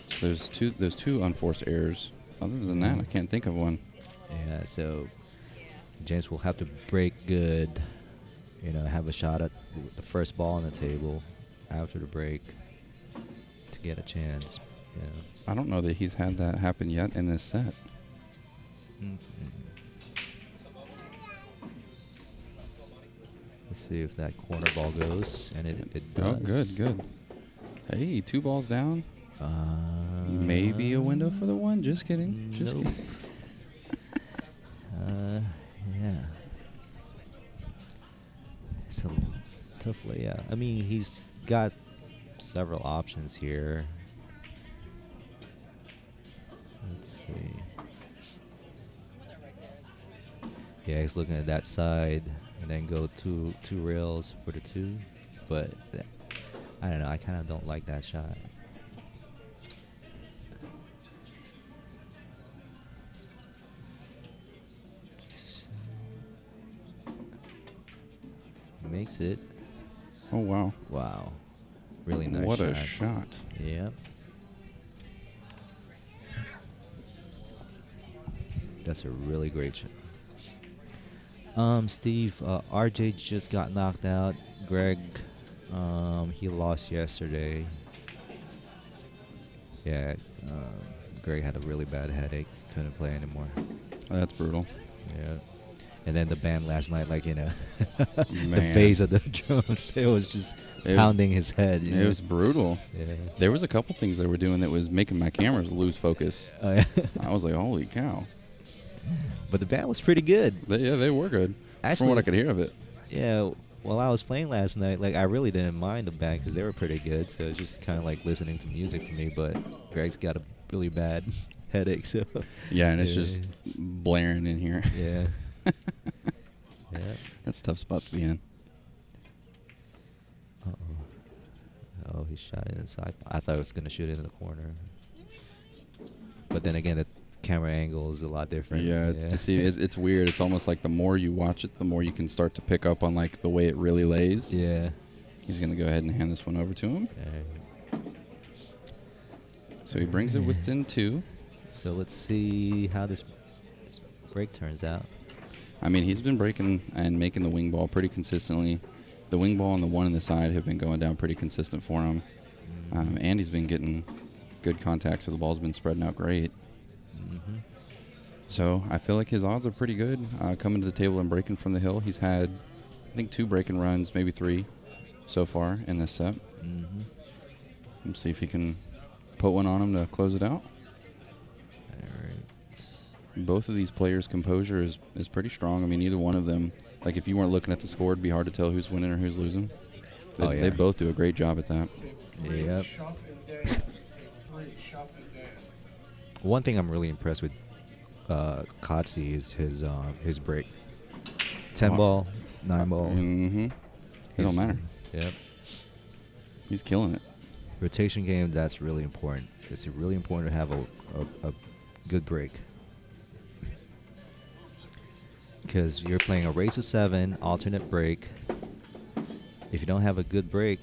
So there's two unforced errors. Other than that, I can't think of one. Yeah, so James will have to break good. Have a shot at the first ball on the table after the break to get a chance. Yeah. I don't know that he's had that happen yet in this set. Let's see if that corner ball goes, and it does. Oh, good. Hey, 2 balls down. Maybe a window for the 1. Just kidding. Just nope. kidding. Yeah. It's a tough layout. I mean, he's got several options here. Let's see. Yeah, he's looking at that side and then go two rails for the 2. But I don't know. I kind of don't like that shot. Makes it. Oh, wow. Wow. Really nice What shot. a shot. Yep. That's a really great shot. Steve, RJ just got knocked out. Greg, he lost yesterday. Yeah, Greg had a really bad headache. Couldn't play anymore. Oh, that's brutal. Yeah. And then the band last night, the Man. bass of the drums, it was just pounding his head. It was brutal. Yeah. There was a couple things they were doing that was making my cameras lose focus. Oh, yeah. I was like, holy cow. But the band was pretty good. They were good. Actually, from what I could hear of it. Yeah, while I was playing last night, I really didn't mind the band because they were pretty good. So it was just kind of like listening to music for me. But Greg's got a really bad headache, so yeah, and it's just blaring in here. Yeah. Yeah. That's a tough spot to be in. Oh, he shot it inside. I thought I was gonna shoot it in the corner, but then again, the camera angle is a lot different. Yeah, it's to see. It's weird. It's almost like the more you watch it, the more you can start to pick up on the way it really lays. Yeah. He's gonna go ahead and hand this one over to him. So he brings it within 2. So let's see how this break turns out. I mean, he's been breaking and making the wing ball pretty consistently. The wing ball and the one on the side have been going down pretty consistent for him. And he's been getting good contact, so the ball's been spreading out great. Mm-hmm. So I feel like his odds are pretty good coming to the table and breaking from the hill. He's had, I think, 2 breaking runs, maybe 3 so far in this set. Mm-hmm. Let's see if he can put one on him to close it out. All right. Both of these players' composure is pretty strong. I mean, either one of them, like if you weren't looking at the score, it'd be hard to tell who's winning or who's losing. They both do a great job at that. Table 3, Yep. Shuff and Dan. Table 3, Shuff and Dan. One thing I'm really impressed with Kaci is his break. 10 ball, 9 ball. Mm-hmm. It don't matter. Yep. He's killing it. Rotation game, that's really important. It's really important to have a good break. Because you're playing a race of 7, alternate break. If you don't have a good break,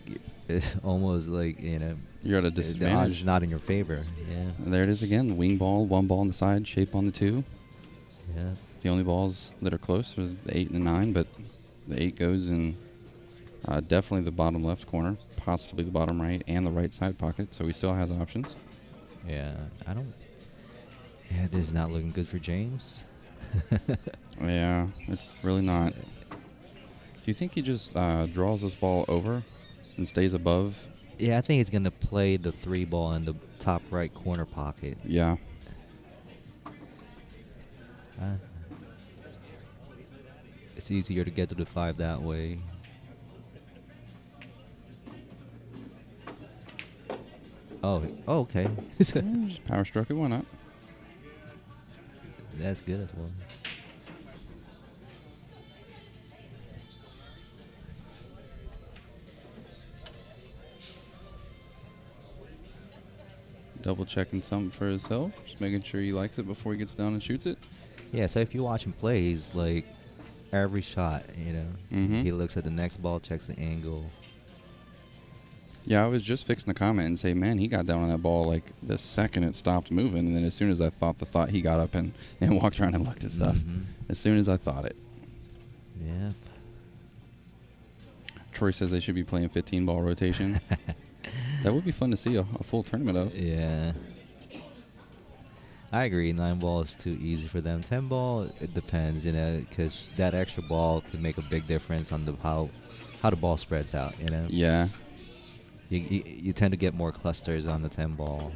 it's almost like, You're at a the odds disadvantage. is not in your favor. Yeah. And there it is again. Wing ball, 1 ball on the side, shape on the 2. Yeah. The only balls that are close are the 8 and the 9, but the 8 goes in definitely the bottom left corner, possibly the bottom right, and the right side pocket, so he still has options. Yeah. Yeah, this is not looking good for James. Yeah, it's really not. Do you think he just draws this ball over and stays above? Yeah, I think he's going to play the 3 ball in the top right corner pocket. Yeah. It's easier to get to the 5 that way. Oh, okay. Just power stroke it, why not? That's good as well. Double checking something for himself, just making sure he likes it before he gets down and shoots it. Yeah, so if you watch him play, he's like every shot, Mhm. he looks at the next ball, checks the angle. Yeah, I was just fixing to comment and say, man, he got down on that ball like the second it stopped moving, and then as soon as I thought the thought, he got up and walked around and looked at stuff. Mhm. As soon as I thought it. Yep. Troy says they should be playing 15-ball rotation. That would be fun to see a full tournament of. Yeah. I agree. 9 ball is too easy for them. 10 ball, it depends, because that extra ball could make a big difference on how the ball spreads out. Yeah. You tend to get more clusters on the 10 ball.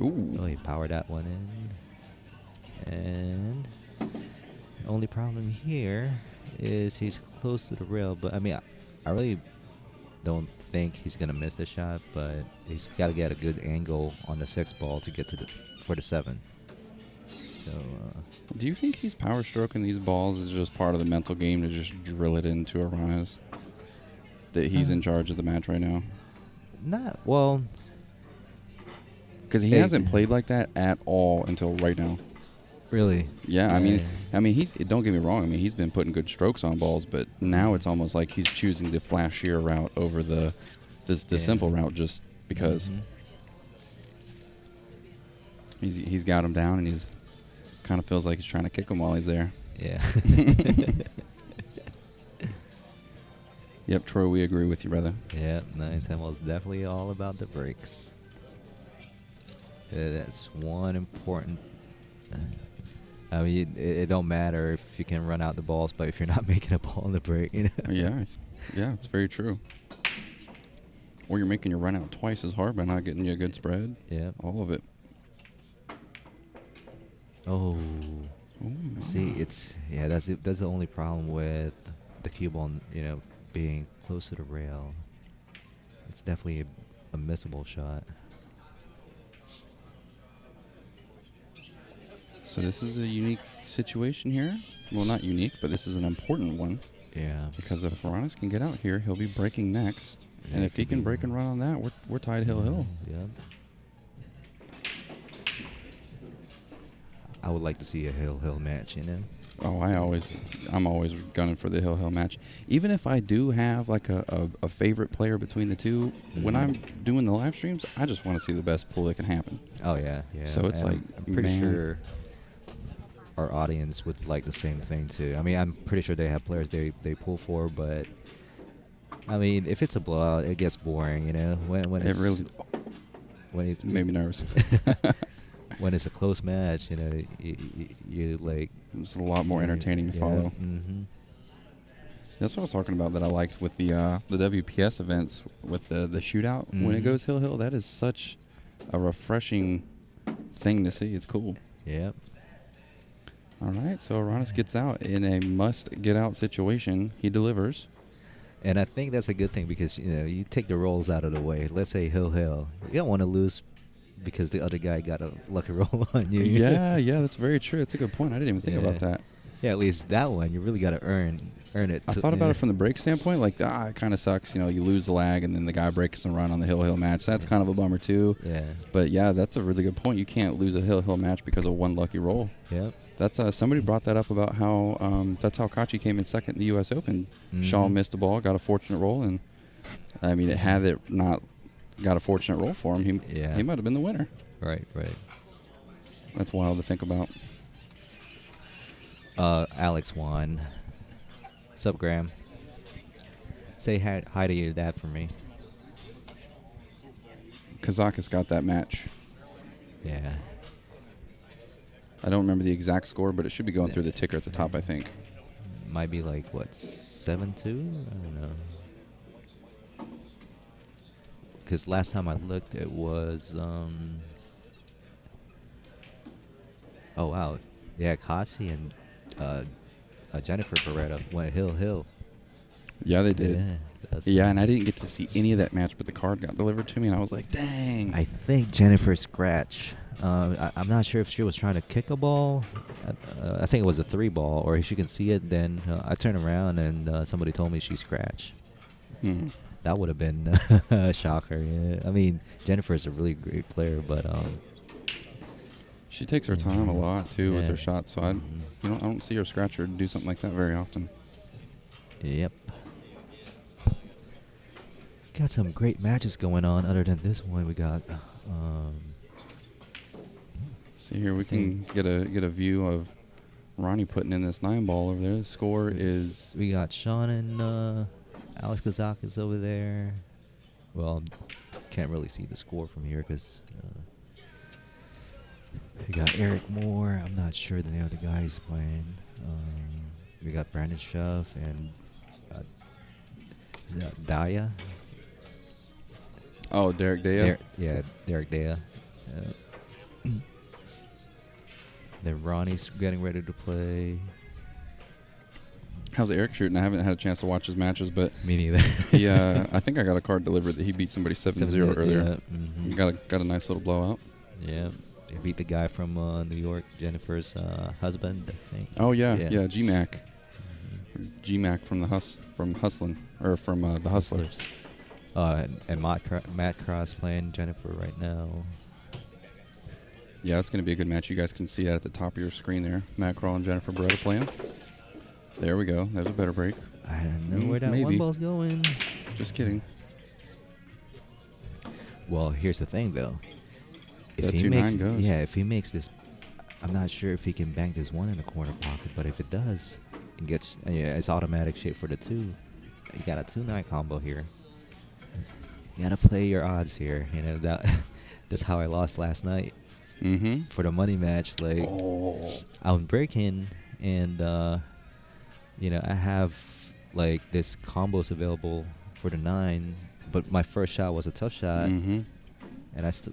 Ooh. Oh, he powered that one in. And the only problem here is he's close to the rail, but I mean, I really don't think he's gonna miss the shot, but he's got to get a good angle on the 6 ball to get to for the 7. So Do you think he's power stroking these balls is just part of the mental game to just drill it into Aranas? That he's in charge of the match right now? not well. Because he hasn't played like that at all until right now. Really? Yeah, I mean, he's. Don't get me wrong. I mean, he's been putting good strokes on balls, but now it's almost like he's choosing the flashier route over the simple route just because. Mhm. He's got him down, and he's kind of feels like he's trying to kick him while he's there. Yeah. Yep, Troy, we agree with you, brother. Yeah, 9-10 ball is definitely all about the breaks. That's one important. I mean, it don't matter if you can run out the balls, but if you're not making a ball in the break, Yeah, it's very true. Or you're making your run out twice as hard by not getting you a good spread. Yeah. All of it. Oh. Ooh. See, that's the only problem with the cue ball, being close to the rail. It's definitely a missable shot. So this is a unique situation here. Well, not unique, but this is an important one. Yeah. Because if Aranas can get out here, he'll be breaking next. Yeah, And it if he could can be. break and run on that, we're tied hill. Yeah. I would like to see a hill match, Oh, I'm always gunning for the hill match. Even if I do have like a favorite player between the two, when I'm doing the live streams, I just want to see the best pool that can happen. Oh yeah. So it's And like, I'm pretty man. sure our audience would like the same thing too. I mean, I'm pretty sure they have players they pull for, but I mean, if it's a blowout, it gets boring, you know. When It it's really when it made me nervous. when it's a close match, you know, you like It's a lot more entertaining to follow. Mm-hmm. That's what I was talking about that I liked with the WPS events with the shootout when it Mhm. goes hill. That is such a refreshing thing to see. It's cool. Yep. All right, so Aranas gets out in a must-get-out situation. He delivers. And I think that's a good thing because, you know, you take the rolls out of the way. Let's say hill. You don't want to lose because the other guy got a lucky roll on you. Yeah, that's very true. It's a good point. I didn't even think about that. Yeah, at least that one you really got to earn it. I thought about it from the break standpoint. Like, it kind of sucks. You know, you lose the lag, and then the guy breaks and run on the hill match. That's kind of a bummer too. Yeah. But yeah, that's a really good point. You can't lose a hill match because of one lucky roll. Yep. That's somebody brought that up about how that's how Kachi came in second in the U.S. Open. Shaw missed the ball, got a fortunate roll, and I mean, had it not got a fortunate roll for him, he might have been the winner. Right. That's wild to think about. Alex won. Sup, Graham? Say hi to your dad for me. Kazakis got that match. Yeah. I don't remember the exact score, but it should be going through the ticker at the top, I think. Might be like, what, 7-2? I don't know. Because last time I looked, it was, oh, wow. Yeah, Kaci and Jennifer Beretta went hill. Yeah, they did. Yeah, And I didn't get to see any of that match, but the card got delivered to me, and I was like, dang. I think Jennifer scratched. I'm not sure if she was trying to kick a ball. I think it was a 3-ball, or if you can see it, then I turned around and somebody told me she scratched. That would have been a shocker. Yeah. I mean, Jennifer is a really great player, but She takes her time a lot, too, with Yeah. her shots, so I don't see her scratch or do something like that very often. Yep. Got some great matches going on. Other than this one, we got. See here, we can get a view of Ronnie putting in this 9-ball over there. The score is We got Sean and Alex Kazakis over there. Well, can't really see the score from here because we got Eric Moore. I'm not sure the name of the guy he's playing. We got Brandon Schuff and is that Daya? Derek Daya. Derek Daya. Then Ronnie's getting ready to play. How's Eric shooting? I haven't had a chance to watch his matches, but Me neither. he I think I got a card delivered that he beat somebody 7-0 earlier. Yeah, Got a nice little blowout. yeah. He beat the guy from New York, Jennifer's husband, I think. Oh yeah, Yeah. GMAC. GMAC from the Hustlin' or from the Hustlers. And Matt Cross playing Jennifer right now. Yeah, it's going to be a good match. You guys can see that at the top of your screen there. Matt Crawl and Jennifer Beretta playing. There we go. There's a better break. I don't know where that maybe. one ball's going. Just kidding. Well, here's the thing, though. That 2-9 goes. Yeah, if he makes this, I'm not sure if he can bank this one in the corner pocket, but if it does, it gets it's automatic shape for the 2. You got a 2-9 combo here. You gotta play your odds here. You know that's how I lost last night. For the money match. Like I was breaking, and I have like this combos available for the 9, but my first shot was a tough shot, and I still,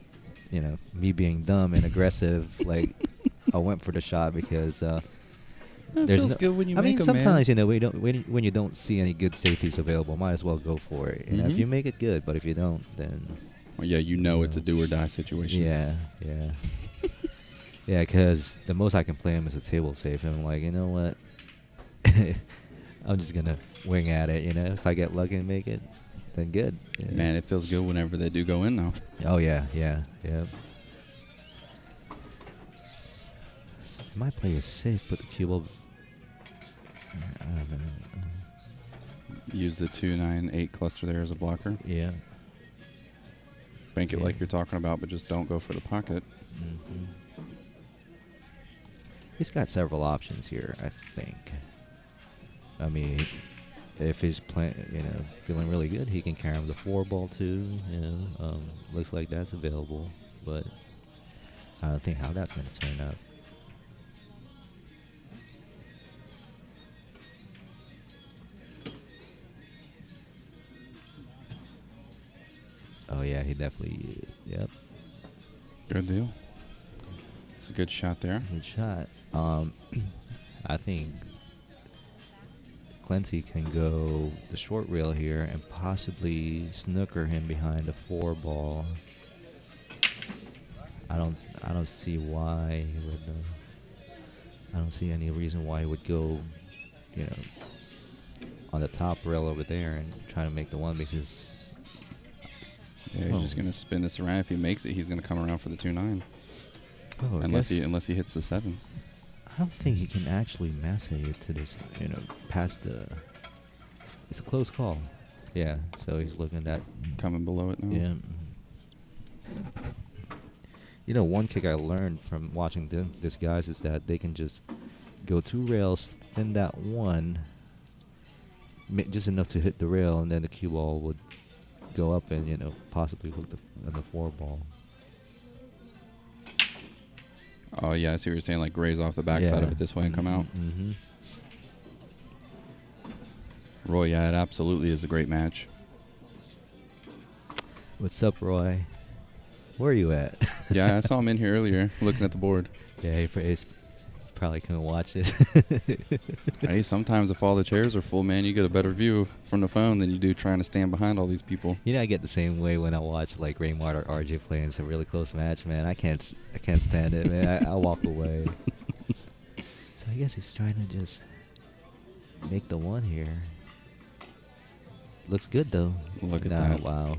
me being dumb and aggressive, like I went for the shot because there's feels good when you I make mean, 'em, sometimes when you don't see any good safeties available, might as well go for it. If you make it, good, but if you don't, then Well, yeah, it's a do or die situation. yeah. Yeah, because the most I can play him is a table safe. And I'm like, you know what? I'm just going to wing at it. If I get lucky and make it, then good. Yeah. Man, it feels good whenever they do go in, though. Oh, yeah. I might play it safe, but the cue ball. I don't know. Use the 2-9-8 cluster there as a blocker. Yeah. Bank it like you're talking about, but just don't go for the pocket. He's got several options here, I think. I mean, if he's feeling really good, he can carry him the 4 ball too. Looks like that's available, but I don't think how that's going to turn out. Oh yeah, he definitely. Yep. Good deal. It's a good shot there. Good shot. I think Clenty can go the short rail here and possibly snooker him behind the 4 ball. I don't see why he would. I don't see any reason why he would go, on the top rail over there and try to make the 1 because. Yeah, he's just gonna spin this around. If he makes it, he's gonna come around for the 2-9. Oh, unless he hits the 7. I don't think he can actually mass it to this, past the. It's a close call. Yeah, so he's looking at that. Coming below it now. Yeah. One kick I learned from watching these guys is that they can just go 2 rails, thin that 1, just enough to hit the rail, and then the cue ball would go up and, possibly hook the 4 ball. Oh, yeah, I see what you're saying, like graze off the backside of it this way and come out. Mm-hmm. Roy, yeah, it absolutely is a great match. What's up, Roy? Where are you at? Yeah, I saw him in here earlier looking at the board. Yeah, he probably couldn't watch this. Hey, sometimes if all the chairs are full, man, you get a better view from the phone than you do trying to stand behind all these people. I get the same way when I watch like Raymart or RJ playing some really close match, man. I can't stand it, man. I walk away. So I guess he's trying to just make the 1 here. Looks good though. Look at that. Wow.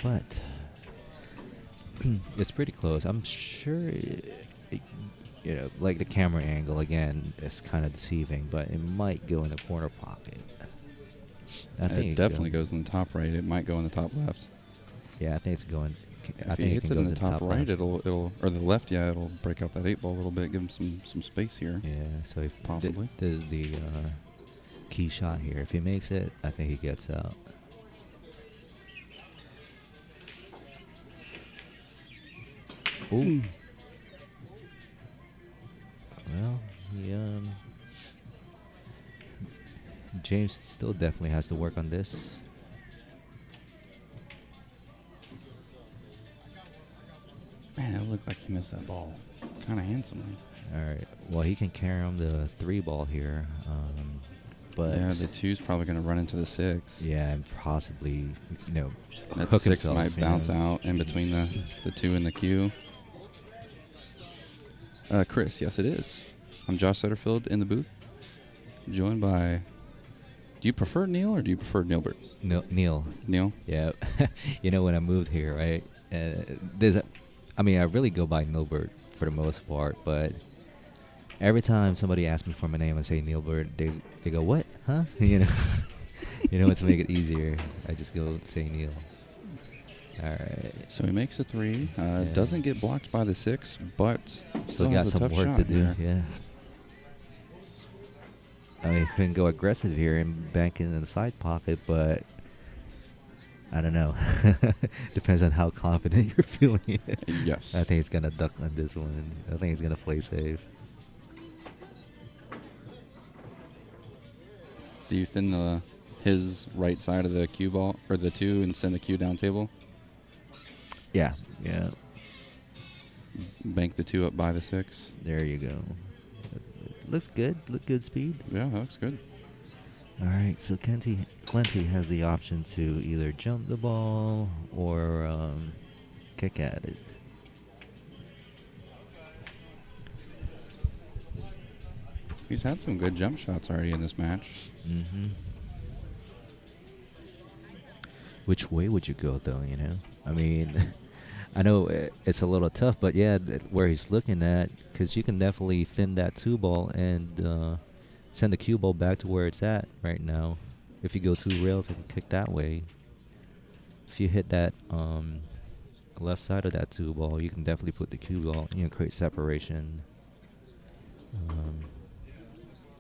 But it's pretty close. I'm sure, like the camera angle again is kind of deceiving, but it might go in the corner pocket. I think it definitely goes in the top right. It might go in the top left. Yeah, I think it's going. If he hits it in the top right, it'll or the left, yeah, it'll break out that 8 ball a little bit, give him some space here. Yeah, so if possibly this is the key shot here. If he makes it, I think he gets out. Ooh. Well, James still definitely has to work on this. Man, it looked like he missed that ball kind of handsomely. All right. Well, he can carry him the 3 ball here, but yeah, the 2's probably going to run into the 6. Yeah, and possibly that hook 6 himself, might bounce out in between the 2 and the Q. Chris, yes, it is. I'm Josh Setterfield in the booth, joined by. Do you prefer Neil or do you prefer Nilbert? Neil. Neil? Yeah. When I moved here, right? I really go by Nilbert for the most part, but every time somebody asks me for my name and say Nilbert, they go, "What? Huh?" To make it easier, I just go say Neil. All right. So he makes a 3. Doesn't get blocked by the 6, but still got has a some tough work shot to do. here. Yeah. I mean, he couldn't go aggressive here and bank it in the side pocket, but I don't know. Depends on how confident you're feeling. Yes. I think he's gonna duck on this one. I think he's gonna play safe. Do you thin his right side of the cue ball or the 2 and send the cue down table? Yeah. Bank the 2 up by the 6. There you go. Looks good. Look good speed. Yeah, that looks good. All right, so Clenty has the option to either jump the ball or kick at it. He's had some good jump shots already in this match. Mm-hmm. Which way would you go, though, I mean, I know it's a little tough, but yeah, where he's looking at, because you can definitely thin that 2 ball and send the cue ball back to where it's at right now. If you go 2 rails and kick that way, if you hit that left side of that 2 ball, you can definitely put the cue ball, create separation.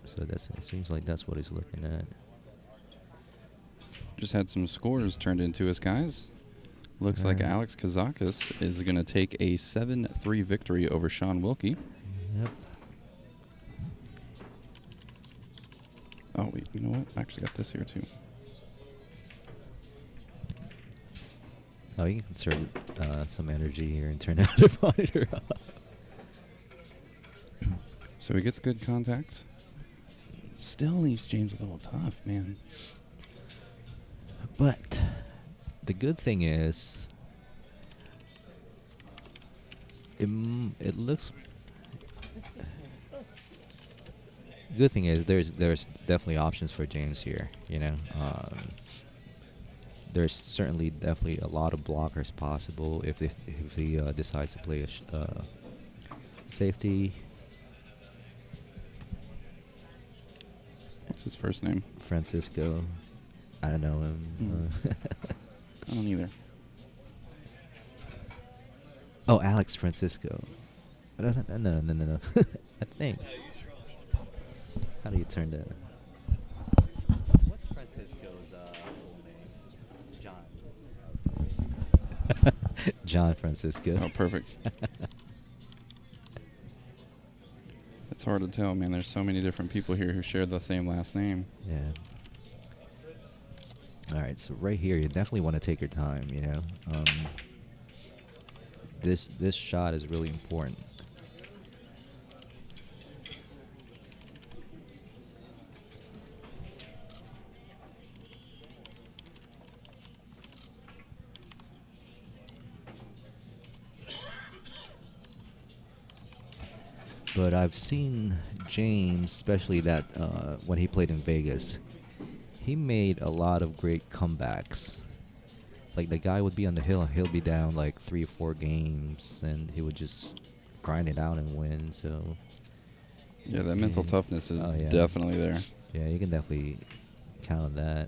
So it seems like that's what he's looking at. Just had some scores turned into us, guys. Looks like Alright. Alex Kazakis is going to take a 7-3 victory over Sean Wilkie. Yep. Oh, wait, you know what? I actually got this here, too. Oh, you can conserve some energy here and turn out the monitor off. So he gets good contact. Still leaves James a little tough, man. But the good thing is, it looks. Good thing is there's definitely options for James here. There's certainly definitely a lot of blockers possible if he decides to play a safety. What's his first name? Francisco. I don't know him. I don't either. Oh, Alex Francisco. No. I think. How do you turn that? What's Francisco's full name? John Francisco. Oh, perfect. It's hard to tell, man. There's so many different people here who share the same last name. Yeah. All right, so right here, you definitely want to take your time. This shot is really important. But I've seen James, especially that when he played in Vegas, he made a lot of great comebacks. Like the guy would be on the hill, and he'll be down like 3 or 4 games, and he would just grind it out and win. So Yeah, that mental toughness is yeah. definitely there. Yeah, you can definitely count on that.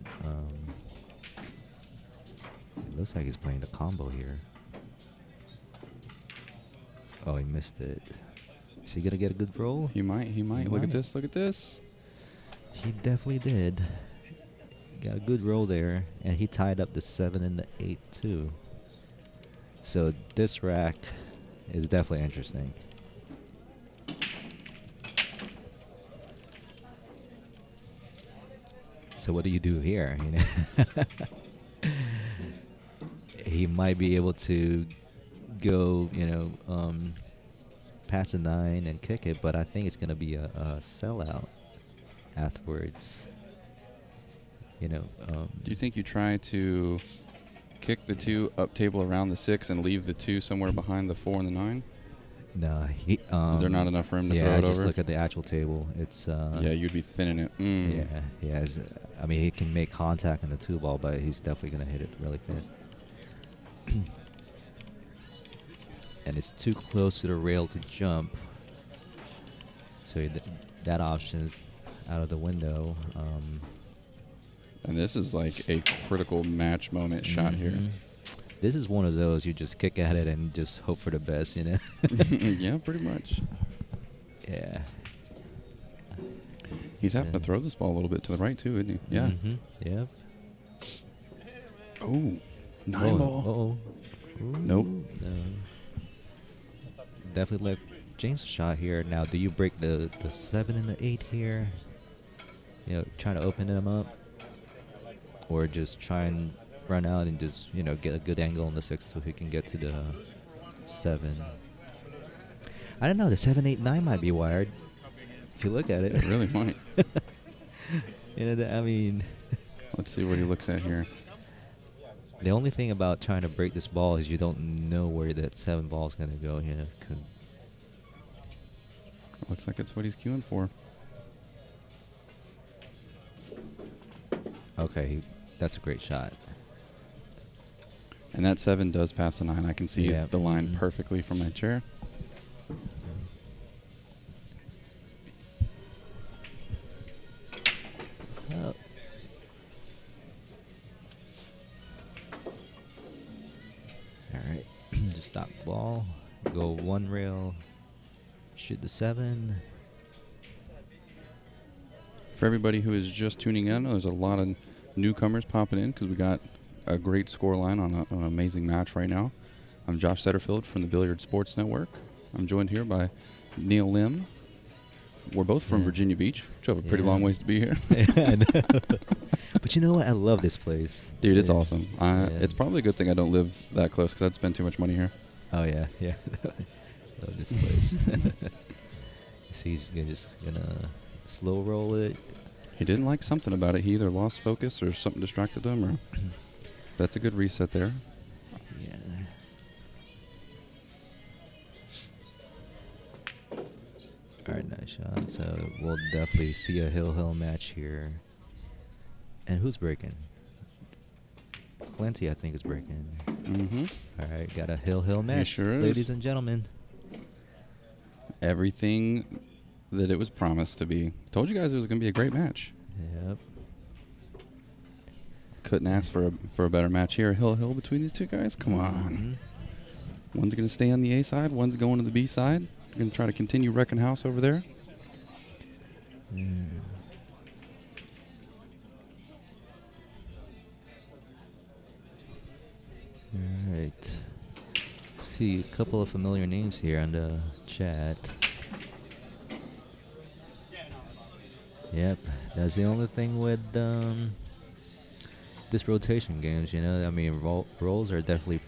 It looks like he's playing the combo here. Oh, he missed it. Is he gonna get a good roll? He might. Look at this. Look at this. He definitely did. Got a good roll there, and he tied up the 7 and the 8 too. So this rack is definitely interesting. So what do you do here? He might be able to go, past the 9 and kick it, but I think it's gonna be a sellout afterwards. Do you think you try to kick the 2 up table around the 6 and leave the 2 somewhere behind the 4 and the 9? No, Is there not enough room to throw yeah, it just over? look at the actual table. It's Yeah, you'd be thinning it. yeah. I mean, he can make contact in the 2 ball, but he's definitely gonna hit it really thin. And it's too close to the rail to jump, so that option's out of the window. And this is like a critical match moment shot here. This is one of those you just kick at it and just hope for the best, Yeah, pretty much. Yeah. He's having to throw this ball a little bit to the right too, isn't he? Yeah. Yep. Oh, 9 ball. Oh. Nope. No. Definitely left James a shot here. Now, do you break the 7 and the 8 here? Trying to open them up, or just try and run out and just get a good angle on the 6 so he can get to the 7. I don't know. The 7, 8, 9 might be wired if you look at it. It really might. I mean, Let's see what he looks at here. the only thing about trying to break this ball is you don't know where that 7 ball is going to go. Looks like it's what he's queuing for. Okay, that's a great shot. And that 7 does pass the 9. I can see Yeah. the line perfectly from my chair. Oh. All right. just stop the ball, go one rail, shoot the 7. For everybody who is just tuning in, there's a lot of newcomers popping in because we got a great score line on an amazing match right now. I'm Josh Setterfield from the Billiard Sports Network. I'm joined here by Neil Lim. We're both from Virginia Beach, which have a pretty long ways to be here. I know. But you know what? I love this place. Dude, it's awesome. It's probably a good thing I don't live that close because I'd spend too much money here. Oh, yeah. Love this place. So he's just going to slow roll it. He didn't like something about it. He either lost focus or something distracted him. Or that's a good reset there. Yeah. All right, nice shot. So we'll definitely see a hill match here. And who's breaking? Eklent, I think, is breaking. Mm-hmm. All right, got a hill match, sure is. ladies and gentlemen. Everything that it was promised to be. Told you guys it was going to be a great match. Yep. Couldn't ask for a better match here. Hill between these two guys. Come on. One's going to stay on the A side. One's going to the B side. Going to try to continue wrecking house over there. All right. See a couple of familiar names here on the chat. Yep, that's the only thing with this rotation games, you know. I mean, roles are definitely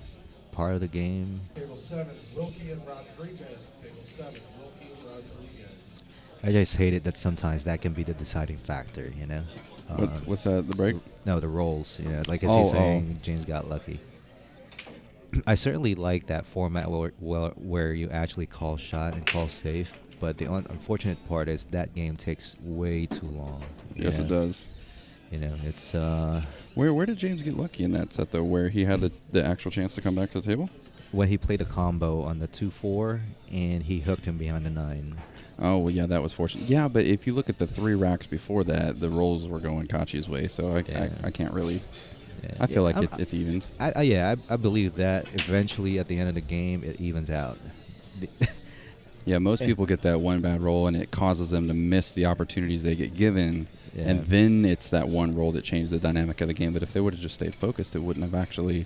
part of the game. Table 7, Wilkie and Rodriguez. Table 7, Wilkie and Rodriguez. I just hate it that sometimes that can be the deciding factor, you know. What's that, the break? No, the rolls, you know. Like as he's saying, James got lucky. I certainly like that format where you actually call shot and call safe, but the unfortunate part is that game takes way too long. Yes, it does. You know, it's Where did James get lucky in that set though? Where he had the actual chance to come back to the table? when he played a combo on the 2-4 and he hooked him behind the 9. Oh well, yeah, that was fortunate. Yeah, but if you look at the 3 racks before that, the rolls were going Kachi's way, so I can't really. Yeah. I feel like it's evened. I believe that eventually at the end of the game it evens out. Yeah, most people get that one bad roll, and it causes them to miss the opportunities they get given. Yeah. And then it's that one roll that changed the dynamic of the game. But if they would have just stayed focused, it wouldn't have actually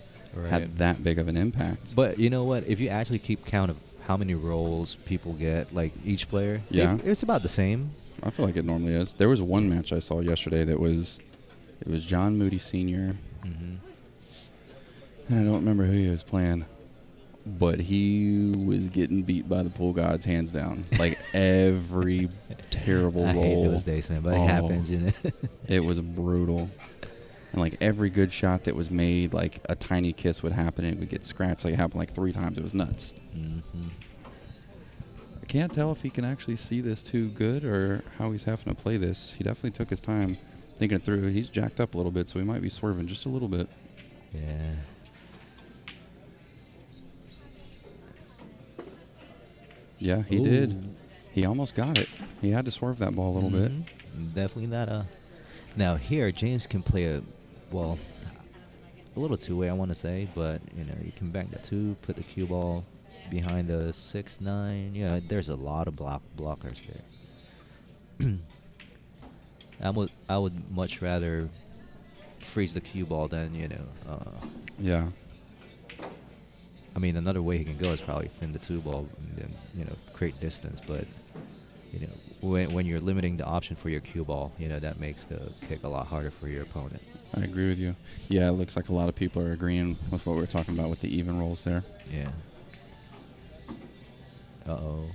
had that big of an impact. But you know what? If you actually keep count of how many rolls people get, like each player, it's about the same. I feel like it normally is. There was one match I saw yesterday that was John Moody Sr. Mm-hmm. And I don't remember who he was playing, but he was getting beat by the pool gods hands down. Like every terrible I roll. hate those days, man, but it happens, you know. It was brutal. And like every good shot that was made, like a tiny kiss would happen and it would get scratched. Like it happened like 3 times. It was nuts. Mm-hmm. I can't tell if he can actually see this too good or how he's having to play this. He definitely took his time thinking it through. He's jacked up a little bit, so he might be swerving just a little bit. Yeah. Yeah, he did. He almost got it. He had to swerve that ball a little bit. Definitely not a. Now here, James can play a little two-way, I want to say, but you know, you can bank the 2, put the cue ball behind the 6-9. Yeah, there's a lot of blockers there. I would much rather freeze the cue ball than Yeah. I mean, another way he can go is probably thin the 2 ball and then, create distance. But, when you're limiting the option for your cue ball, that makes the kick a lot harder for your opponent. I agree with you. Yeah, it looks like a lot of people are agreeing with what we were talking about with the even rolls there. Yeah. Uh-oh.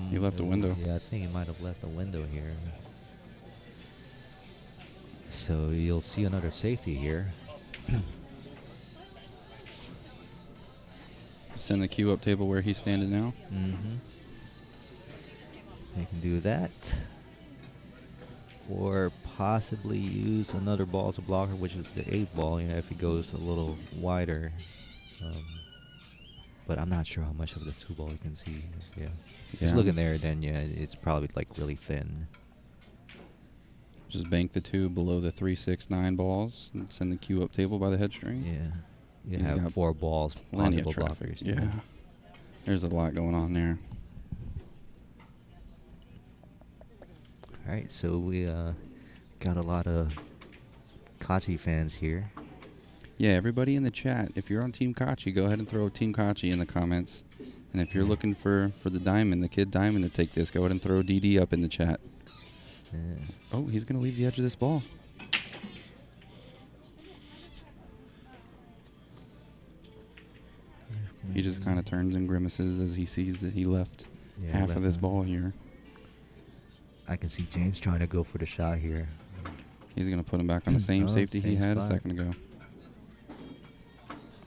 He left a window. Yeah, I think he might have left a window here. So you'll see another safety here. Send the cue up table where he's standing now. Mm-hmm. You can do that. Or possibly use another ball as a blocker, which is the 8 ball, if he goes a little wider. But I'm not sure how much of the 2 ball you can see. Yeah. Just looking there, then, it's probably, really thin. Just bank the 2 below the 3, 6, 9 balls and send the cue up table by the head string. Yeah. You He's have got 4 balls, plenty possible of traffic. blockers. Yeah. There's a lot going on there. All right, so we got a lot of Kaci fans here. Yeah, everybody in the chat, if you're on Team Kachi, go ahead and throw Team Kachi in the comments. And if you're looking for the diamond, the kid diamond to take this, go ahead and throw DD up in the chat. Yeah. Oh, he's going to leave the edge of this ball. He just kind of turns and grimaces as he sees that he left half of this ball here. I can see James trying to go for the shot here. He's going to put him back on the same Oh, safety he same had spot. a second ago.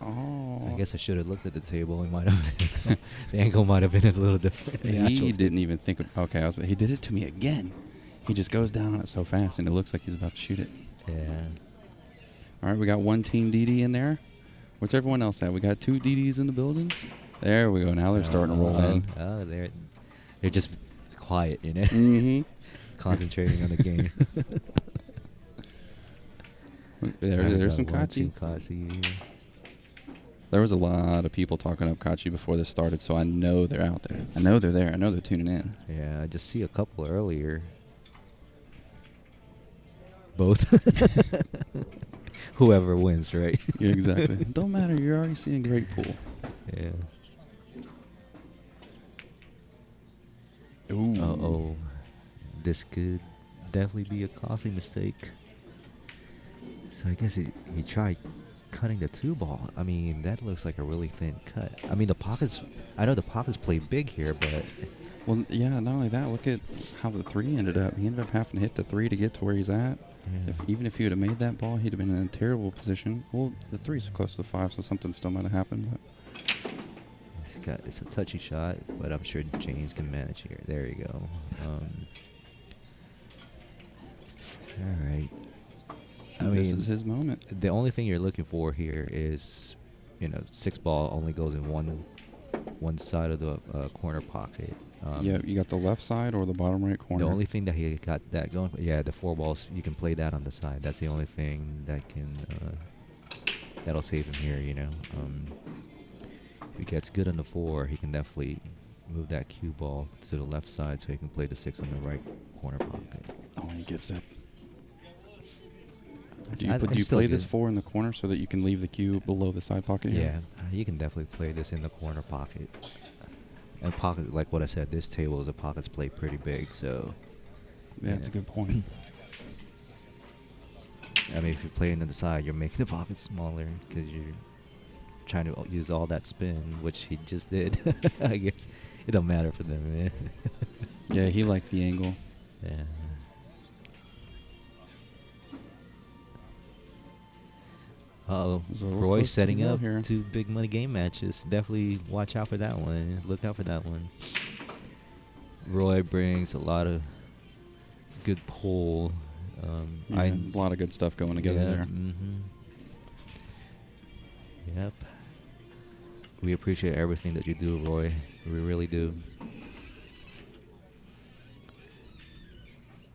Oh. I guess I should have looked at the table. It might have the angle might have been a little different. The actual He table. didn't even think of... Okay, he did it to me again. He just goes down on it so fast, and it looks like he's about to shoot it. Yeah. All right, we got one Team DD in there. What's everyone else at? We got 2 DDs in the building. There we go. Now they're starting to roll in. Oh, they're just quiet, you know, Mm-hmm. concentrating on the game. There's some Kachi. Kachi. There was a lot of people talking up Kachi before this started, so I know they're out there. I know they're there. I know they're tuning in. Yeah, I just see a couple earlier. Both. Whoever wins, right? Yeah, exactly. Don't matter. You're already seeing great pool. Yeah. Ooh. Uh-oh. This could definitely be a costly mistake. So I guess he tried cutting the 2 ball. I mean, that looks like a really thin cut. I mean, the pockets, I know the pockets play big here, but... Well, yeah, not only that, look at how the 3 ended up. He ended up having to hit the 3 to get to where he's at. Yeah. Even if he would have made that ball, he'd have been in a terrible position. Well, the 3's close to the 5, so something still might have happened. But It's a touchy shot, but I'm sure James can manage here. There you go. All right. this is his moment. The only thing you're looking for here is, 6 ball only goes in one side of the corner pocket. Yeah, you got the left side or the bottom right corner. The only thing that he got that going, the 4 balls, you can play that on the side. That's the only thing that can that'll save him here. If he gets good on the 4, he can definitely move that cue ball to the left side so he can play the 6 on the right corner pocket. Oh, he gets that. Do I- you I'm still play this good. 4 in the corner so that you can leave the cue below the side pocket here? Yeah, you can definitely play this in the corner pocket. And pocket, like what I said, this table is a pockets play pretty big, so. Yeah, that's a good point. I mean, if you play into the side, you're making the pocket smaller because you're trying to use all that spin, which he just did. I guess it don't matter for them, man. Yeah, he liked the angle. Yeah. Uh-oh. It's a little Roy close to setting the middle up here. 2 big money game matches. Definitely watch out for that one. Look out for that one. Roy brings a lot of good pull. Yeah, a lot of good stuff going together there. Mm-hmm. Yep. We appreciate everything that you do, Roy. We really do.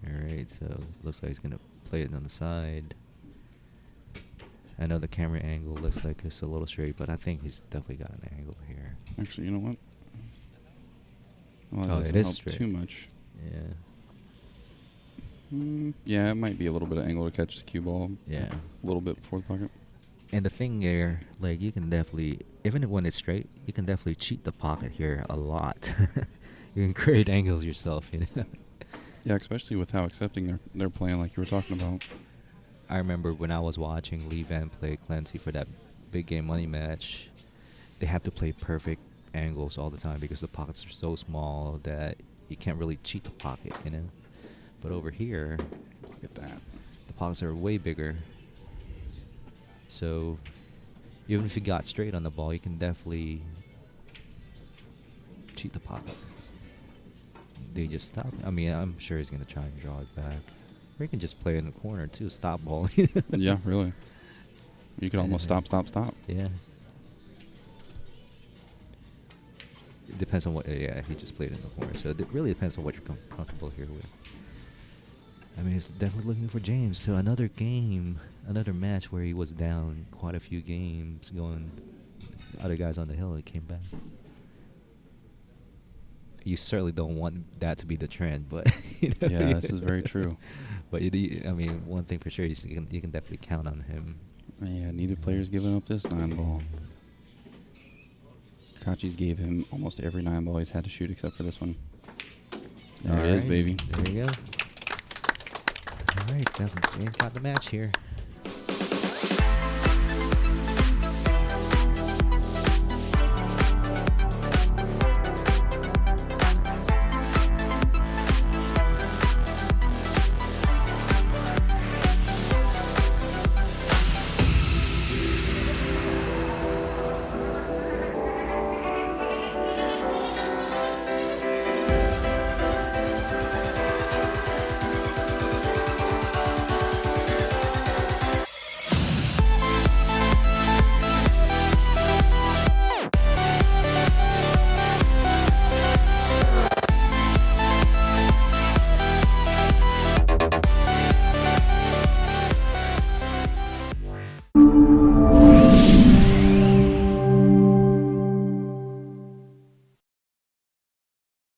Alright, so looks like he's going to play it on the side. I know the camera angle looks like it's a little straight, but I think he's definitely got an angle here. Actually, you know what? Well, Oh, doesn't it is help straight. too much. Yeah. Yeah, it might be a little bit of angle to catch the cue ball. Yeah. A little bit before the pocket. And the thing there, like, you can definitely, even when it's straight, you can definitely cheat the pocket here a lot. You can create angles yourself, Yeah, especially with how accepting they're playing, like you were talking about. I remember when I was watching Lee Van play Clancy for that big game money match, they have to play perfect angles all the time because the pockets are so small that you can't really cheat the pocket, But over here, Look at that. the pockets are way bigger. So even if you got straight on the ball, you can definitely cheat the pocket. They just stop. I mean, I'm sure he's going to try and draw it back. Or you can just play in the corner, too. Stop ball. Yeah, really. You could almost stop. Yeah. It depends on what... yeah, he just played in the corner. So it really depends on what you're comfortable here with. I mean, it's definitely looking for James. So another game another match where he was down quite a few games, going other guys on the hill. He came back. You certainly don't want that to be the trend, but Yeah, this is very true. But I mean, one thing for sure, you can definitely count on him. Yeah, needed players giving up this 9-ball. Kachi's gave him almost every 9-ball he's had to shoot except for this one. There it is, Alright, baby. There you go. All right, James got the match here.